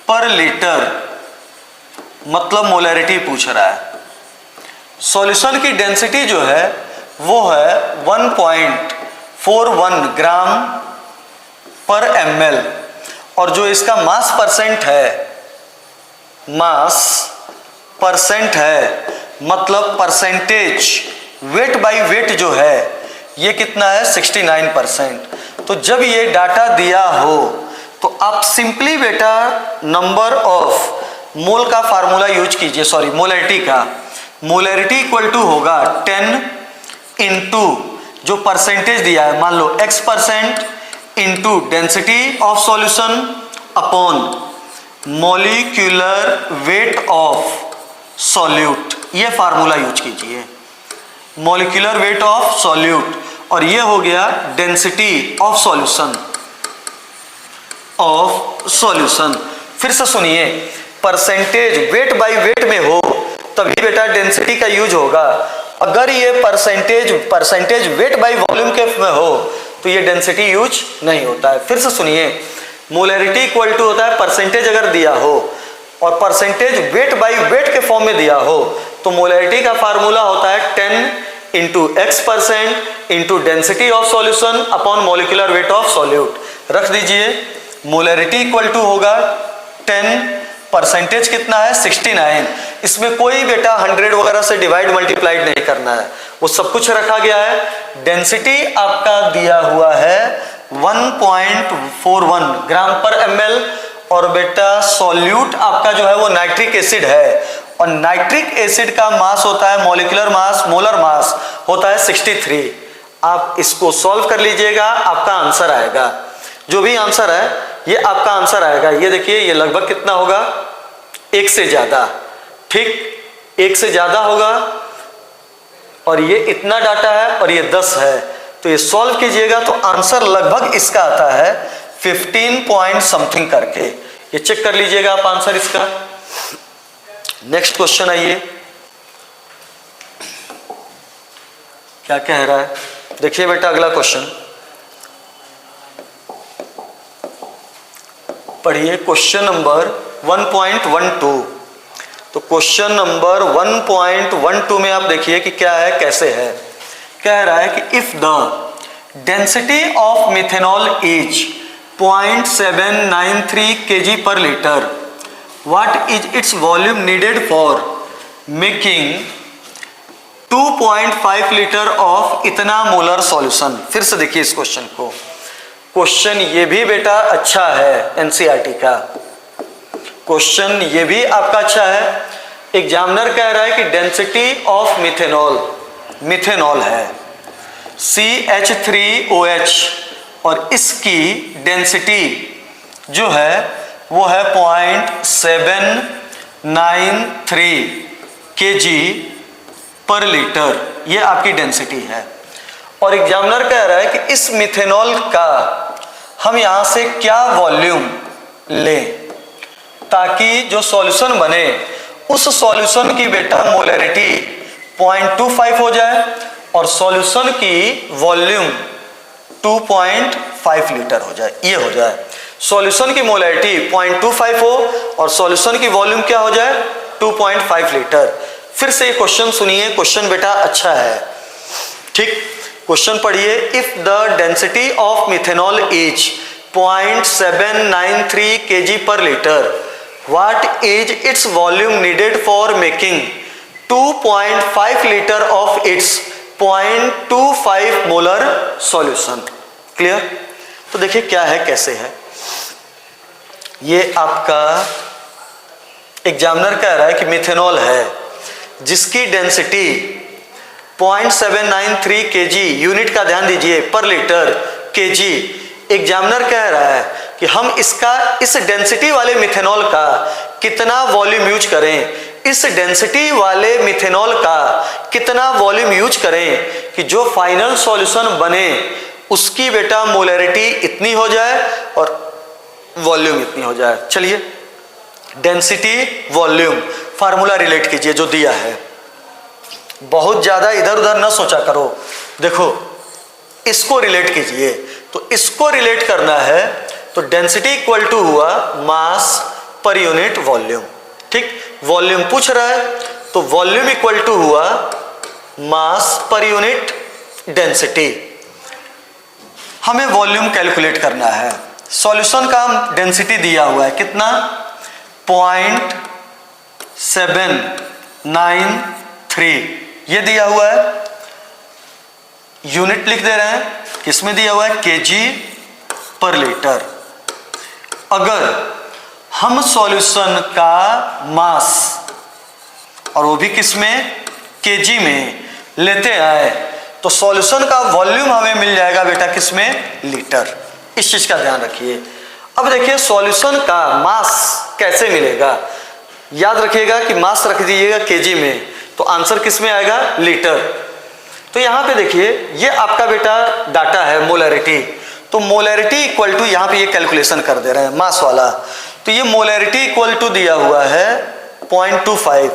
पर litre मतलब molarity पूछ रहा है। सॉल्यूशन की डेंसिटी जो है वो है 1.41 ग्राम पर ml और जो इसका मास परसेंट है मतलब परसेंटेज वेट बाय वेट जो है ये कितना है 69%। तो जब ये डाटा दिया हो तो आप सिंपली बेटा नंबर ऑफ मोल का फार्मूला यूज कीजिए, सॉरी मोलैरिटी का। मोलैरिटी इक्वल टू होगा 10 इंटू जो परसेंटेज दिया है, मान लो x% into density of solution upon molecular weight of solute. ये फार्मूला यूज कीजिए, मॉलिक्यूलर वेट ऑफ सॉल्यूट, और ये हो गया डेंसिटी ऑफ सॉल्यूशन। फिर से सुनिए, परसेंटेज वेट बाय वेट में हो तभी बेटा डेंसिटी का यूज होगा। अगर ये परसेंटेज वेट बाय वॉल्यूम के में हो तो ये डेंसिटी यूज नहीं होता है। फिर से सुनिए, मोलैरिटी इक्वल टू होता है परसेंटेज अगर दिया हो और परसेंटेज वेट बाय वेट के फॉर्म में दिया हो तो मोलैरिटी का फार्मूला होता है 10 into x% into density of solution upon molecular weight of solute. रख दीजिए, मोलैरिटी इक्वल टू होगा 10, परसेंटेज कितना है 69। इसमें कोई बेटा 100 वगैरह से डिवाइड मल्टीप्लाइड नहीं करना है, वो सब कुछ रखा गया है। डेंसिटी आपका दिया हुआ है 1.41 ग्राम पर ml और बेटा सॉल्यूट आपका जो है वो नाइट्रिक एसिड है और नाइट्रिक एसिड का मास होता है मॉलिक्यूलर मास, मोलर मास होता है 63। आप इसको सॉल्व कर लीजिएगा, आपका आंसर आएगा। जो भी आंसर है ये आपका आंसर आएगा। ये देखिए, ये लगभग कितना होगा, 1 से ज्यादा, ठीक 1 से ज्यादा होगा और ये इतना डाटा है और ये 10 है, तो ये सॉल्व कीजिएगा तो आंसर लगभग इसका आता है 15 पॉइंट समथिंग करके। ये चेक कर लीजिएगा आप आंसर इसका। नेक्स्ट क्वेश्चन आइए, क्या कह रहा है, देखिए बेटा अगला क्वेश्चन पढ़िए। Question number 1.12। तो क्वेश्चन नंबर 1.12 में आप देखिए कि क्या है, कैसे है। कह रहा है कि if the density of methanol is 0.793 kg per liter, what is its volume needed for making 2.5 litre of इतना मोलर सॉल्यूशन। फिर से देखिए इस क्वेश्चन को, क्वेश्चन ये भी बेटा अच्छा है, एनसीईआरटी का क्वेश्चन ये भी आपका अच्छा है। एग्जामिनर कह रहा है कि डेंसिटी ऑफ मिथेनॉल है CH3OH और इसकी डेंसिटी जो है वो है 0.793 kg पर लीटर, ये आपकी डेंसिटी है। और एग्जामिनर कह रहा है कि इस मिथेनॉल का हम यहाँ से क्या वॉल्यूम लें ताकि जो सॉल्यूशन बने उस सॉल्यूशन की बेटा मोलरिटी 0.25 हो जाए और सॉल्यूशन की वॉल्यूम 2.5 लीटर हो जाए, ये हो जाए। सॉल्यूशन की मोलरिटी 0.25 हो और सॉल्यूशन की वॉल्यूम क्या हो जाए 2.5 लीटर। फिर से क्वेश्चन सुनिए, क्वेश्चन बेटा अच्छा है, ठीक। क्वेश्चन पढ़िए, if the density of methanol is 0.793 kg per liter, what is its volume needed for making 2.5 liter of its 0.25 molar solution? Clear? तो देखिए क्या है, कैसे है। ये आपका एग्जामिनर कह रहा है कि मिथेनॉल है जिसकी डेंसिटी 0.793 kg, यूनिट का ध्यान दीजिए, पर लीटर kg। एग्जामिनर कह रहा है कि हम इस डेंसिटी वाले मिथेनॉल का कितना वॉल्यूम यूज करें, इस डेंसिटी वाले मिथेनॉल का कितना वॉल्यूम यूज करें कि जो फाइनल सॉल्यूशन बने उसकी बेटा मोलरिटी इतनी हो जाए और वॉल्यूम इतनी हो जाए। चलिए डेंसिटी वॉल्यूम फार्मूला रिलेट कीजिए जो दिया है, बहुत ज्यादा इधर उधर ना सोचा करो। देखो इसको रिलेट कीजिए, तो इसको रिलेट करना है तो डेंसिटी इक्वल टू हुआ मास पर यूनिट वॉल्यूम, ठीक। वॉल्यूम पूछ रहा है तो वॉल्यूम इक्वल टू हुआ मास पर यूनिट डेंसिटी। हमें वॉल्यूम कैलकुलेट करना है, सॉल्यूशन का डेंसिटी दिया हुआ है कितना 0.793, ये दिया हुआ है, यूनिट लिख दे रहे हैं, किसमें दिया हुआ है केजी पर लीटर। अगर हम सॉल्यूशन का मास और वो भी किसमें केजी में लेते आए तो सॉल्यूशन का वॉल्यूम हमें मिल जाएगा बेटा किसमें लीटर। इस चीज का ध्यान रखिए। अब देखिए सॉल्यूशन का मास कैसे मिलेगा, याद रखिएगा कि मास रख दीजिएगा केजी में तो आंसर किस में आएगा लीटर। तो यहाँ पे देखिए ये आपका बेटा डाटा है मोलरिटी, तो मोलरिटी इक्वल टू यहाँ पे ये कैलकुलेशन कर दे रहे हैं मास वाला, तो ये मोलरिटी इक्वल टू दिया हुआ है 0.25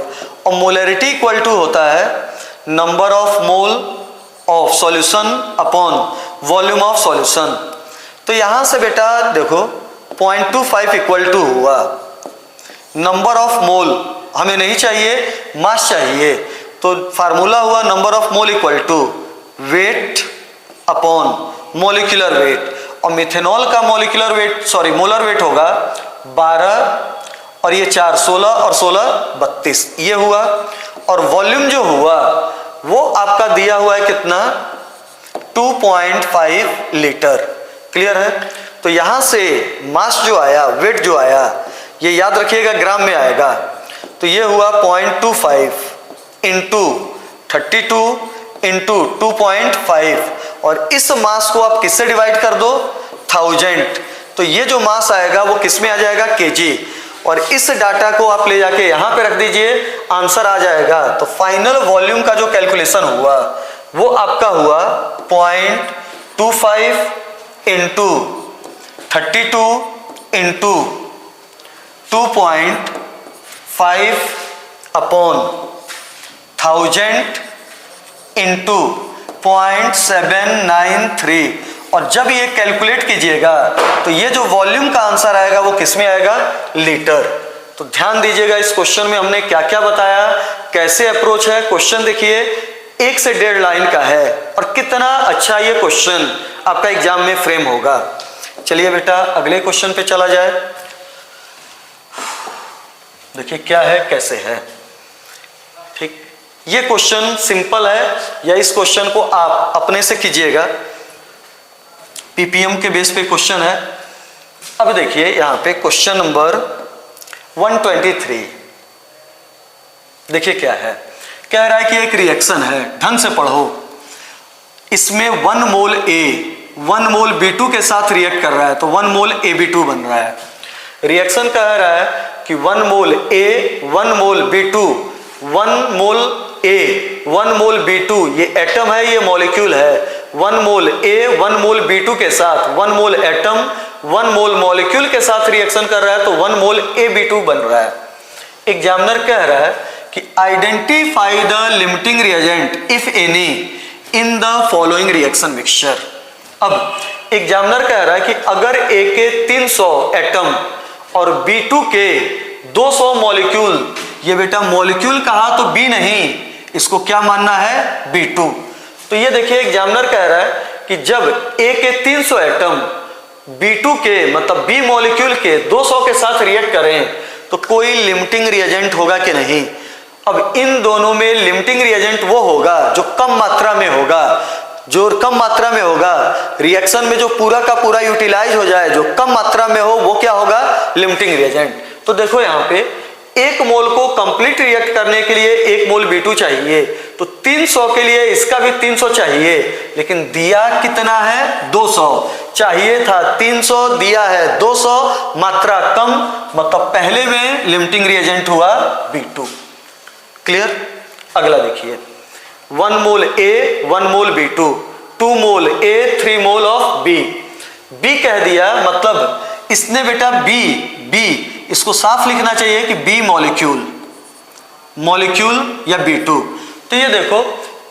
और मोलरिटी इक्वल टू होता है number of mole of solution upon volume of solution. तो यहाँ से बेटा देखो 0.25 इक्वल टू हुआ नंबर ऑफ मोल, हमें नहीं चाहिए मास चाहिए, तो फार्मूला हुआ number of mole equal to weight upon molecular weight, और मिथेनॉल का मोलिकुलर वेट मोलर वेट होगा 12 और ये 4 16 और 16 32 ये हुआ, और वॉल्यूम जो हुआ वो आपका दिया हुआ है कितना 2.5 लीटर। क्लियर है? तो यहां से मास जो आया, वेट जो आया, ये याद रखिएगा ग्राम में आएगा, तो ये हुआ 0.25 इंटू 32 इंटू 2.5, और इस मास को आप किससे डिवाइड कर दो 1000, तो ये जो मास आएगा वो किस में आ जाएगा केजी, और इस डाटा को आप ले जाके यहां पे रख दीजिए, आंसर आ जाएगा। तो फाइनल वॉल्यूम का जो कैलकुलेशन हुआ वो आपका हुआ 0.25 इंटू 32 इंटू 2.5 अपॉन 1000 इंटू 0.793, और जब ये कैलकुलेट कीजिएगा तो ये जो वॉल्यूम का आंसर आएगा वो किस में आएगा लीटर। तो ध्यान दीजिएगा इस क्वेश्चन में हमने क्या क्या बताया, कैसे अप्रोच है। क्वेश्चन देखिए 1 से 1.5 लाइन का है और कितना अच्छा ये क्वेश्चन आपका एग्जाम में फ्रेम होगा। चलिए बेटा अगले क्वेश्चन पे चला जाए। देखिए क्या है कैसे है, ठीक। ये क्वेश्चन सिंपल है, या इस क्वेश्चन को आप अपने से कीजिएगा, पीपीएम के बेस पे क्वेश्चन है। अब देखिए यहां पे क्वेश्चन नंबर 123, देखिए क्या है, कह रहा है कि एक रिएक्शन है, ढंग से पढ़ो, इसमें 1 मोल ए 1 मोल B2 के साथ रिएक्ट कर रहा है, तो 1 मोल AB2 बन रहा है। रिएक्शन कह रहा है कि 1 मोल A 1 mole B2 1 mole A 1 mole B2, ये एटम है, ये मॉलिक्यूल है। 1 मोल A 1 मोल B2 के साथ 1 मोल एटम 1 मोल मॉलिक्यूल के साथ रिएक्शन कर रहा है, तो 1 मोल AB2 बन रहा है। एग्जामिनर कह रहा है कि identify the limiting reagent if any in the following reaction mixture. अब एग्जामिनर कह रहा है कि अगर A के 300 एटम और B2 के 200 मॉलिक्यूल, ये बेटा मॉलिक्यूल कहा तो B नहीं, इसको क्या मानना है, B2। तो ये देखिए एग्जामिनर कह रहा है कि जब A के 300 एटम B2 के मतलब B मॉलिक्यूल के 200 के साथ रिएक्ट करें तो कोई लिमिटिंग रिएजेंट होगा कि नहीं। अब इन दोनों में लिमिटिंग रिएजेंट वो होगा जो कम मात्रा में होगा, जो कम मात्रा में होगा, रिएक्शन में जो पूरा का पूरा यूटिलाइज हो जाए, जो कम मात्रा में हो, वो क्या होगा, लिमिटिंग रिएजेंट। तो देखो यहाँ पे 1 मोल को कंप्लीट रिएक्ट करने के लिए 1 मोल B2 चाहिए, तो 300 के लिए इसका भी 300 चाहिए, लेकिन दिया कितना है, 200। चाहिए था 300, दिया है 200, मात्रा कम, मतलब पहले में लिमिटिंग रिएजेंट हुआ B2। क्लियर। अगला देखिए 1 मोल A 1 mole B2, 2 mole A 3 mole of B कह दिया, मतलब इसने बेटा B इसको साफ लिखना चाहिए कि B मॉलिक्यूल या B2। तो ये देखो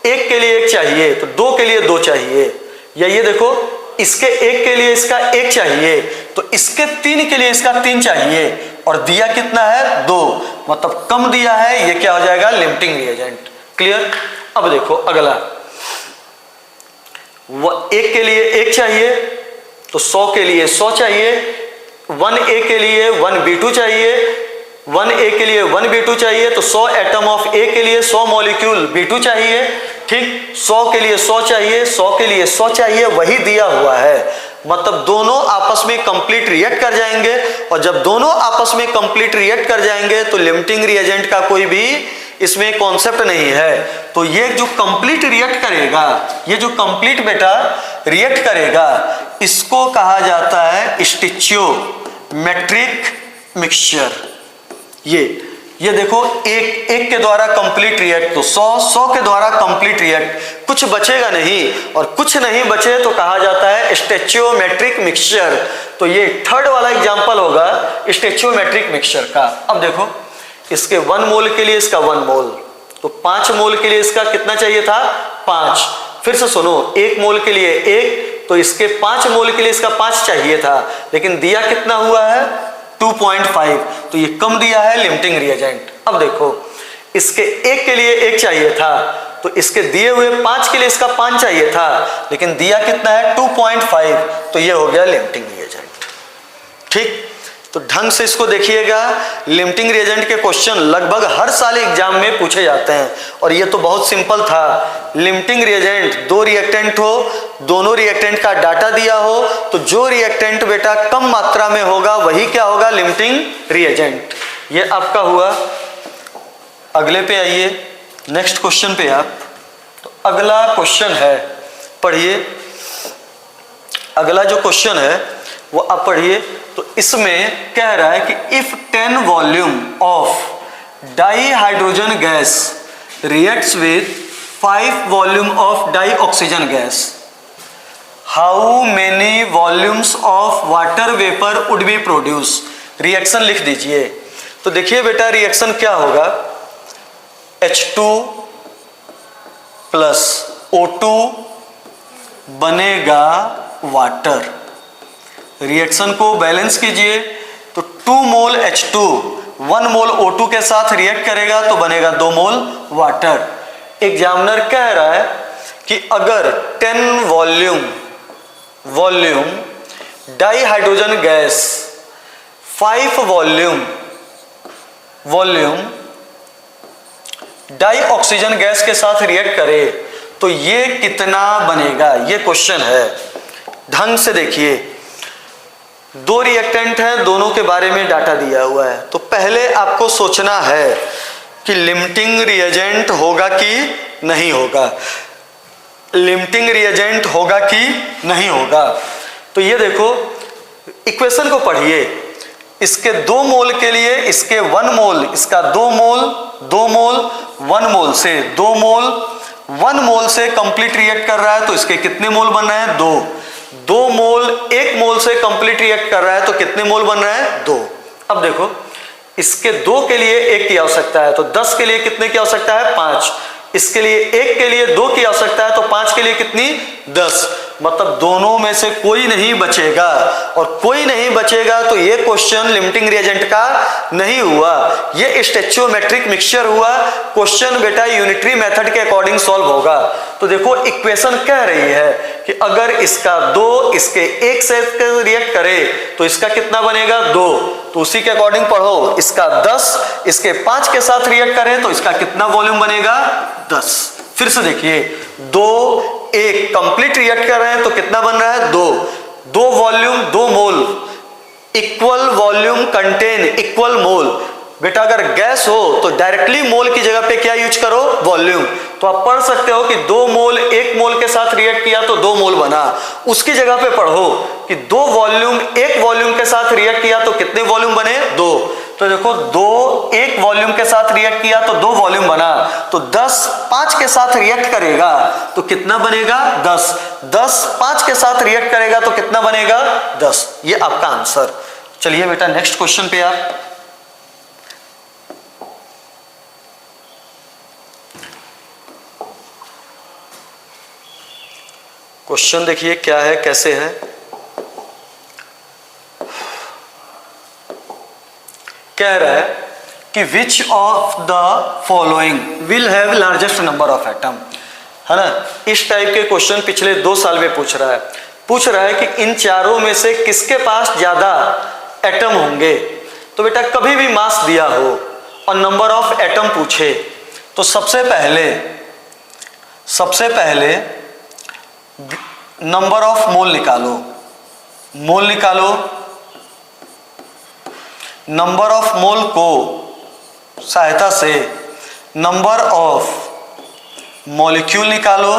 1 के लिए 1 चाहिए तो 2 के लिए 2 चाहिए, या ये देखो इसके 1 के लिए इसका 1 चाहिए तो इसके 3 के लिए इसका 3 चाहिए, और दिया कितना है, 2, मतलब कम दिया है, ये क्या हो जाएगा, लिमिटिंग रिएजेंट। क्लियर। अब देखो अगला 1 के लिए 1 चाहिए तो 100 के लिए 100 चाहिए, 1A के लिए 1B2 चाहिए, 1A के लिए 1B2 चाहिए, तो 100 एटम ऑफ A के लिए 100 मॉलिक्यूल B2 चाहिए। ठीक, 100 के लिए 100 चाहिए, 100 के लिए 100 चाहिए, वही दिया हुआ है, मतलब दोनों आपस में कंप्लीट रिएक्ट कर जाएंगे, और जब दोनों आपस में कंप्लीट रिएक्ट कर जाएंगे तो लिमिटिंग रिएजेंट का कोई भी इसमें कॉन्सेप्ट नहीं है। तो ये जो कंप्लीट रिएक्ट करेगा, ये जो कंप्लीट बेटा रिएक्ट करेगा, इसको कहा जाता है स्टिचियोमेट्रिक मिक्सचर। ये देखो एक के द्वारा कंप्लीट रिएक्ट, तो 100 के द्वारा कंप्लीट रिएक्ट, कुछ बचेगा नहीं, और कुछ नहीं बचे तो कहा जाता है स्टिचियोमेट्रिक मिक्सचर। तो ये थर्ड वाला एग्जांपल होगा स्टिचियोमेट्रिक मिक्सचर का। अब देखो इसके 1 मोल के लिए इसका 1 मोल, तो 5 मोल के लिए इसका कितना चाहिए था, 5। फिर से सुनो, 1 मोल के लिए 1, तो इसके 5 मोल के लिए इसका 5 चाहिए था, लेकिन दिया कितना हुआ है, 2.5, तो ये कम दिया है, लिमिटिंग रिएजेंट। अब देखो इसके 1 के लिए 1 चाहिए था, तो इसके दिए हुए 5 के लिए इसका 5 चाहिए था, लेकिन दिया कितना है, 2.5, तो ये हो गया लिमिटिंग रिएजेंट। ठीक, तो ढंग से इसको देखिएगा। लिमिटिंग रिएजेंट के क्वेश्चन लगभग हर साल एग्जाम में पूछे जाते हैं, और ये तो बहुत सिंपल था। लिमिटिंग रिएजेंट, 2 रिएक्टेंट हो, दोनों रिएक्टेंट का डाटा दिया हो, तो जो रिएक्टेंट बेटा कम मात्रा में होगा वही क्या होगा, लिमिटिंग रिएजेंट। ये आपका हुआ। अगले पे आइए, नेक्स्ट क्वेश्चन पे आप। तो अगला क्वेश्चन है, पढ़िए। अगला जो क्वेश्चन है वो आप पढ़िए। तो इसमें कह रहा है कि if 10 volume of dihydrogen gas reacts with 5 volume of dioxygen gas, how many volumes of water vapour would be produce. Reaction लिख दीजिए। तो देखिए बेटा रिएक्शन क्या होगा, H2 प्लस O2 बनेगा वाटर। रिएक्शन को बैलेंस कीजिए, तो 2 मोल H2 1 मोल O2 के साथ रिएक्ट करेगा तो बनेगा 2 मोल वाटर। एग्जामिनर कह रहा है कि अगर 10 volume dihydrogen gas 5 volume dioxygen gas के साथ रिएक्ट करे तो ये कितना बनेगा, ये क्वेश्चन है। ढंग से देखिए, 2 रिएक्टेंट हैं, दोनों के बारे में डाटा दिया हुआ है। तो पहले आपको सोचना है कि लिमिटिंग रिएजेंट होगा कि नहीं होगा, लिमिटिंग रिएजेंट होगा कि नहीं होगा। तो ये देखो इक्वेशन को पढ़िए। इसके 2 मोल के लिए इसके 1 मोल, इसका 2 मोल 1 मोल से 2 मोल 1 मोल से कंप्लीट रिएक्ट कर रहा है तो इसके कितने मोल बन रहे हैं? 2 मोल 1 मोल से कंप्लीट रिएक्ट कर रहा है तो कितने मोल बन रहे हैं? 2। अब देखो इसके 2 के लिए 1 की आवश्यकता है तो 10 के लिए कितने की आवश्यकता है? 5। इसके लिए 1 के लिए 2 की आवश्यकता है तो 5 के लिए कितनी? 10। मतलब दोनों में से कोई नहीं बचेगा, और कोई नहीं बचेगा तो ये क्वेश्चन लिमिटिंग रिएजेंट का नहीं हुआ, ये स्टोइचियोमेट्रिक मिक्सचर हुआ। क्वेश्चन बेटा यूनिटरी मेथड के अकॉर्डिंग सॉल्व होगा। तो देखो इक्वेशन कह रही है कि अगर इसका 2 इसके 1 से रिएक्ट करे तो इसका कितना बनेगा? 2। तो उसी के अकॉर्डिंग पढ़ो, इसका 10 इसके 5 के साथ रिएक्ट करे तो इसका कितना वॉल्यूम बनेगा? 10। फिर से देखिए 2 1 कंप्लीट रिएक्ट कर रहे हैं तो कितना बन रहा है? 2 वॉल्यूम 2 मोल, इक्वल वॉल्यूम कंटेन इक्वल मोल। बेटा अगर गैस हो तो डायरेक्टली मोल की जगह पे क्या यूज करो? वॉल्यूम। तो आप पढ़ सकते हो कि 2 मोल 1 मोल के साथ रिएक्ट किया तो 2 मोल बना। उसकी जगह पे पढ़ो कि 2 वॉल्यूम 1 वॉल्यूम के साथ रिएक्ट किया तो कितने वॉल्यूम बने? 2। तो देखो 2 1 वॉल्यूम के साथ रिएक्ट किया तो 2 वॉल्यूम बना। तो 10 5 के साथ रिएक्ट करेगा तो कितना बनेगा? 10। 10 5 के साथ रिएक्ट करेगा तो कितना बनेगा? 10। ये आपका आंसर। चलिए बेटा नेक्स्ट क्वेश्चन पे आप क्वेश्चन देखिए क्या है, कैसे है। कह रहा है कि which of the following will have largest number of atom, है ना। इस टाइप के क्वेश्चन पिछले 2 साल में पूछ रहा है कि इन चारों में से किसके पास ज्यादा एटम होंगे। तो बेटा कभी भी मास दिया हो और नंबर ऑफ एटम पूछे तो सबसे पहले नंबर ऑफ मोल निकालो। नंबर ऑफ मोल को सहायता से नंबर ऑफ मॉलिक्यूल निकालो,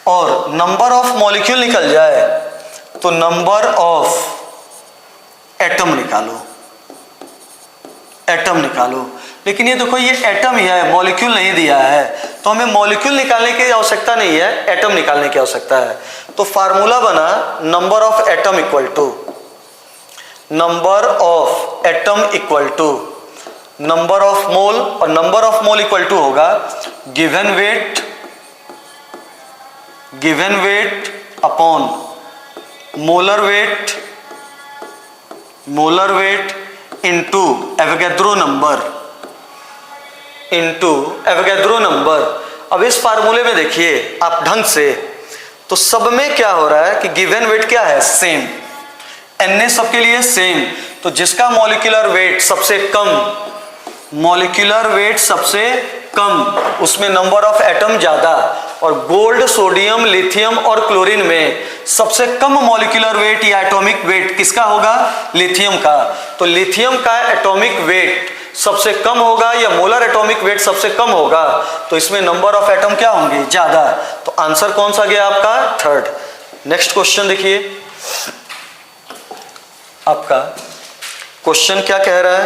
और नंबर ऑफ मॉलिक्यूल निकल जाए तो नंबर ऑफ एटम निकालो। लेकिन ये देखो ये एटम ही है, मॉलिक्यूल नहीं दिया है, तो हमें मॉलिक्यूल निकालने की आवश्यकता नहीं है, एटम निकालने की आवश्यकता है। तो फार्मूला बना number of atom equal to number of mole, और number of mole equal to होगा given weight upon molar weight into Avogadro number. अब इस फार्मूले में देखिए आप ढंग से, तो सब में क्या हो रहा है कि गिवन वेट क्या है? सेम, Na सबके लिए सेम। तो जिसका मॉलिक्यूलर वेट सबसे कम उसमें नंबर ऑफ एटम ज्यादा। और गोल्ड, सोडियम, लिथियम और क्लोरीन में सबसे कम मॉलिक्यूलर वेट या एटॉमिक वेट किसका होगा? लिथियम का। तो लिथियम का एटॉमिक वेट सबसे कम होगा या मोलर एटॉमिक वेट सबसे कम होगा, तो इसमें नंबर ऑफ एटम क्या होंगे? ज्यादा। तो आंसर कौन सा गया आपका? 3rd। नेक्स्ट क्वेश्चन देखिए, आपका क्वेश्चन क्या कह रहा है,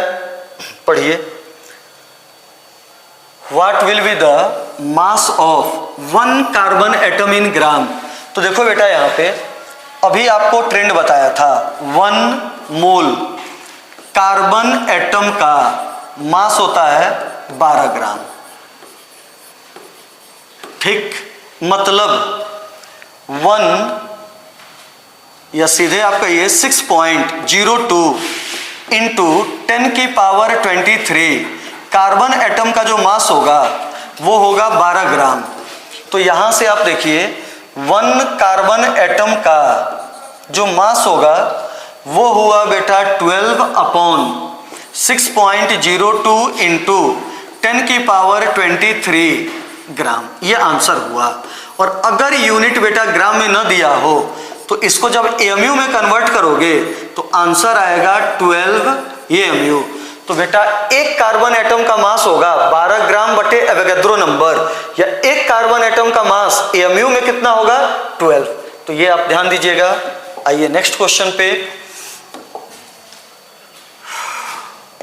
पढ़िए। What will be the mass of 1 carbon atom in gram. तो देखो बेटा यहां पे अभी आपको ट्रेंड बताया था, 1 मोल कार्बन एटम का मास होता है 12 ग्राम। ठीक, मतलब 1 या सीधे आपका ये 6.02 इंटू 10 की पावर 23 कार्बन एटम का जो मास होगा वो होगा 12 ग्राम। तो यहां से आप देखिए 1 कार्बन एटम का जो मास होगा वो हुआ बेटा 12/6.02 इंटू 10 की पावर 23 ग्राम। ये आंसर हुआ। और अगर यूनिट बेटा ग्राम में न दिया हो तो इसको जब एमयू में कन्वर्ट करोगे तो आंसर आएगा 12 एमयू। तो बेटा एक कार्बन एटम का मास होगा 12 ग्राम बटे एवोगैड्रो नंबर, या एक कार्बन एटम का मास एमयू में कितना होगा? 12। तो ये आप ध्यान दीजिएगा। आइए नेक्स्ट क्वेश्चन पे।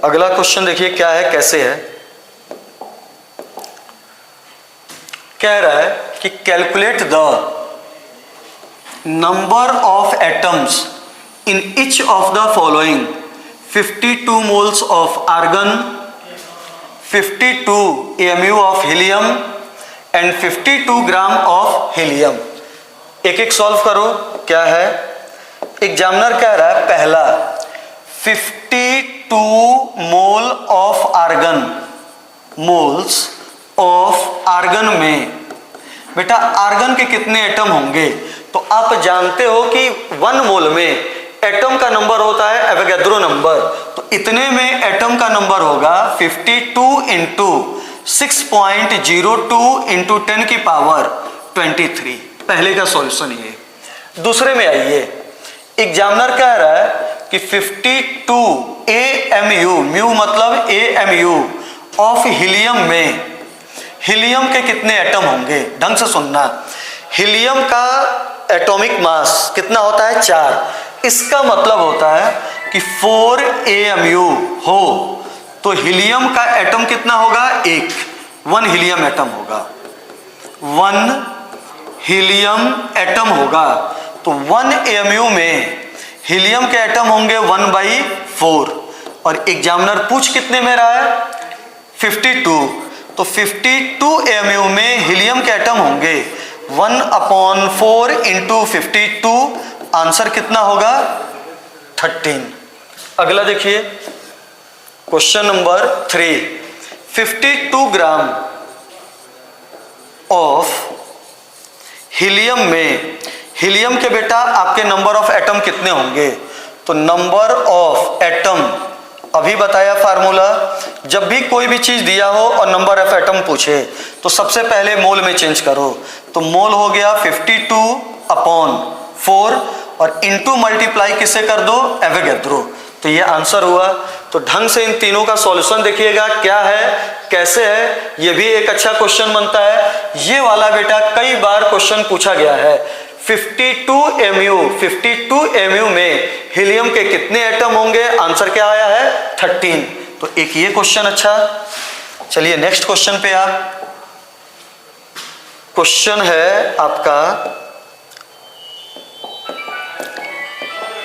अगला क्वेश्चन देखिए क्या है, कैसे है। कह रहा है कि calculate the number of atoms in each of the following 52 moles of argon, 52 AMU of helium and 52 gram of helium. एक एक सॉल्व करो। क्या है, एग्जामिनर कह रहा है पहला 52 mole of argon, moles of argon में बेटा आर्गन के कितने एटम होंगे। तो आप जानते हो कि 1 मोल में एटम का नंबर होता है एवोगैड्रो नंबर, तो इतने में एटम का नंबर होगा 52 इंटू 6.02 इंटू 10 की पावर 23। पहले का सॉल्यूशन ये। दूसरे में आइए, एग्जामिनर कह रहा है कि 52 AMU, म्यू मतलब AMU ऑफ हीलियम में हीलियम के कितने एटम होंगे। ढंग से सुनना, हीलियम का एटॉमिक मास कितना होता है 4। इसका मतलब होता है कि 4 AMU हो तो हीलियम का एटम कितना होगा 1 हीलियम एटम होगा, 1 हीलियम एटम होगा। तो 1 AMU में हीलियम के एटम होंगे 1/4 और एग्जामिनर पूछ कितने में रहा है 52। तो 52 AMU में हीलियम के एटम होंगे 1/4 इंटू 52, आंसर कितना होगा 13। अगला देखिए question number 3, 52 gram of helium में हीलियम के बेटा आपके नंबर ऑफ एटम कितने होंगे। तो नंबर ऑफ एटम अभी बताया फार्मूला, जब भी कोई भी चीज दिया हो और नंबर ऑफ एटम पूछे तो सबसे पहले मोल में चेंज करो। तो मोल हो गया 52/4 और इंटू मल्टीप्लाई किससे कर दो एवोगैड्रो, तो ये आंसर हुआ। तो ढंग से इन तीनों का सॉल्यूशन देखिएगा क्या है कैसे है, ये भी एक अच्छा क्वेश्चन बनता है। ये वाला बेटा कई बार क्वेश्चन पूछा गया है। 52 AMU में हीलियम के कितने एटम होंगे, आंसर क्या आया है 13। तो एक ये क्वेश्चन अच्छा। चलिए नेक्स्ट क्वेश्चन पे आप, क्वेश्चन है आपका,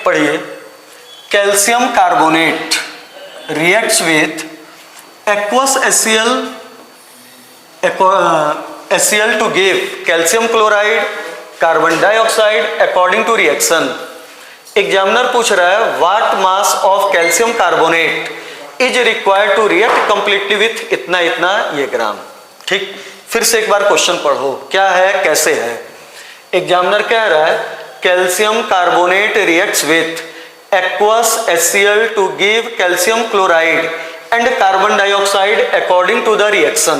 पढ़िए, calcium carbonate reacts with aqueous HCl to give calcium chloride, carbon dioxide according to reaction. Examiner पूछ रहा है what mass of calcium carbonate is required to react completely with इतना इतना ये ग्राम। ठीक, फिर से एक बार क्वेश्चन पढ़ो क्या है कैसे है। एग्जामिनर कह रहा है calcium carbonate reacts with aqueous HCl to give calcium chloride and carbon dioxide according to the reaction।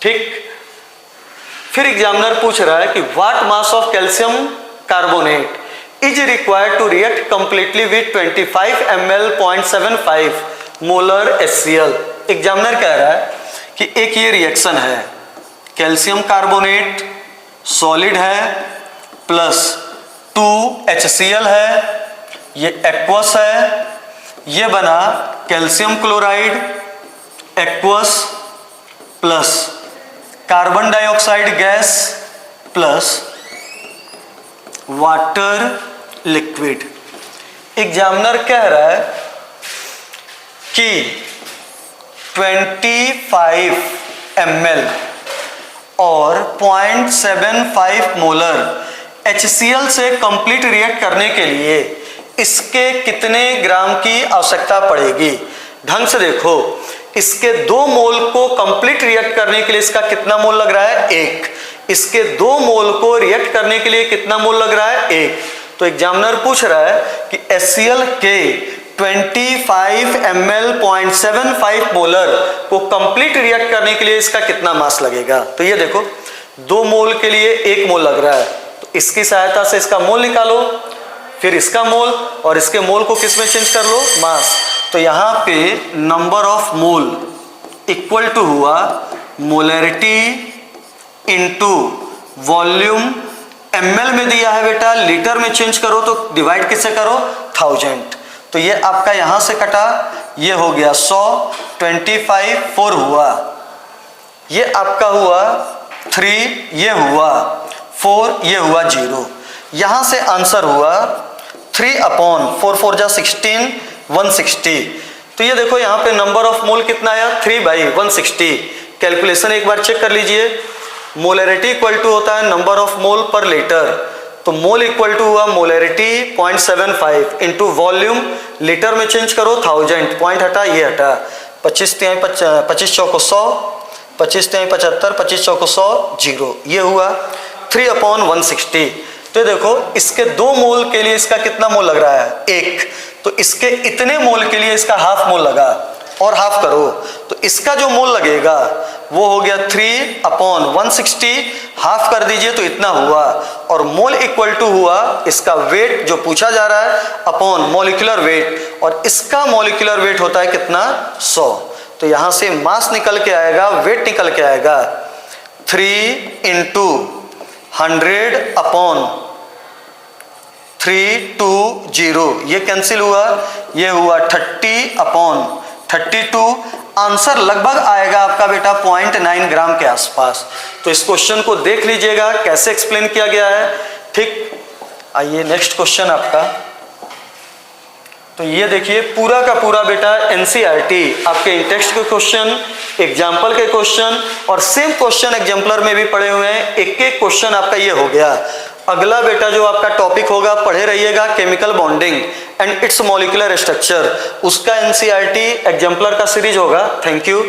ठीक, फिर एग्जामिनर पूछ रहा है कि what mass of calcium carbonate is required to react completely with 25 ml 0.75 molar HCl। Examiner कह रहा है कि एक ये रिएक्शन है, कैल्शियम कार्बोनेट सॉलिड है प्लस 2 HCl है, ये एक्वस है, ये बना calcium chloride aqueous plus carbon dioxide gas plus water liquid. Examiner कह रहा है कि 25 ml और 0.75 मोलर HCl से कंप्लीट रिएक्ट करने के लिए इसके कितने ग्राम की आवश्यकता पड़ेगी। ढंग से देखो, इसके 2 मोल को कंप्लीट रिएक्ट करने के लिए इसका कितना मोल लग रहा है 1, इसके 2 मोल को रिएक्ट करने के लिए कितना मोल लग रहा है 1। तो एग्जामिनर पूछ रहा है कि HCl के 25 ml 0.75 मोलर को कंप्लीट रिएक्ट करने के लिए इसका कितना मास लगेगा। तो ये देखो 2 मोल के लिए 1 मोल लग रहा है, तो इसकी सहायता से इसका मोल निकालो, फिर इसका मोल और इसके मोल को किस में चेंज कर लो मास। तो यहाँ पे number of mole equal to हुआ मोलरिटी इनटू वॉल्यूम। ml में दिया है बेटा, लीटर में चेंज करो तो डिवाइड किससे करो 1000। तो ये आपका यहाँ से कटा, ये हो गया 100, 25 4 हुआ, ये आपका हुआ 3, ये हुआ 4, ये हुआ 0। यहाँ से आंसर हुआ 3/4 4 जा 16 160। तो ये देखो यहाँ पे नंबर ऑफ मोल कितना आया 3/160। कैलकुलेशन एक बार चेक कर लीजिए। मोलरिटी इक्वल टू होता है नंबर ऑफ मोल पर लीटर, तो मोल इक्वल टू हुआ मोलरिटी 0.75 इंटू वॉल्यूम, लीटर में चेंज करो 1000, पॉइंट हटा ये हटा, 25 चौको 100, 25 75, 25 चौको 100 0, ये हुआ 3/160। तो देखो इसके 2 मोल के लिए इसका कितना मोल लग रहा है 1, तो इसके इतने मोल के लिए इसका हाफ मोल लगा, और हाफ करो तो इसका जो मोल लगेगा वो हो गया 3/160, हाफ कर दीजिए तो इतना हुआ, और मोल इक्वल टू हुआ इसका वेट जो पूछा जा रहा है अपॉन मॉलिक्यूलर वेट, और इसका मॉलिक्यूलर वेट होता है कितना 100। तो यहां से मास निकल के आएगा, वेट निकल के आएगा 3 × 100/320, ये कैंसिल हुआ, ये हुआ 30/32। आंसर लगभग आएगा आपका बेटा 0.9 ग्राम के आसपास। तो इस क्वेश्चन को देख लीजिएगा कैसे एक्सप्लेन किया गया है, ठीक। आइए नेक्स्ट क्वेश्चन आपका। तो ये देखिए पूरा का पूरा बेटा एनसीईआरटी आपके टेक्स्ट के क्वेश्चन, एग्जाम्पल के क्वेश्चन, और सेम क्वेश्चन एग्जाम्पलर में भी पड़े हुए हैं। एक एक क्वेश्चन आपका ये हो गया। अगला बेटा जो आपका टॉपिक होगा, पढ़े रहिएगा, chemical bonding and it's molecular structure, उसका एनसीईआरटी एग्जाम्पलर का सीरीज होगा। Thank you.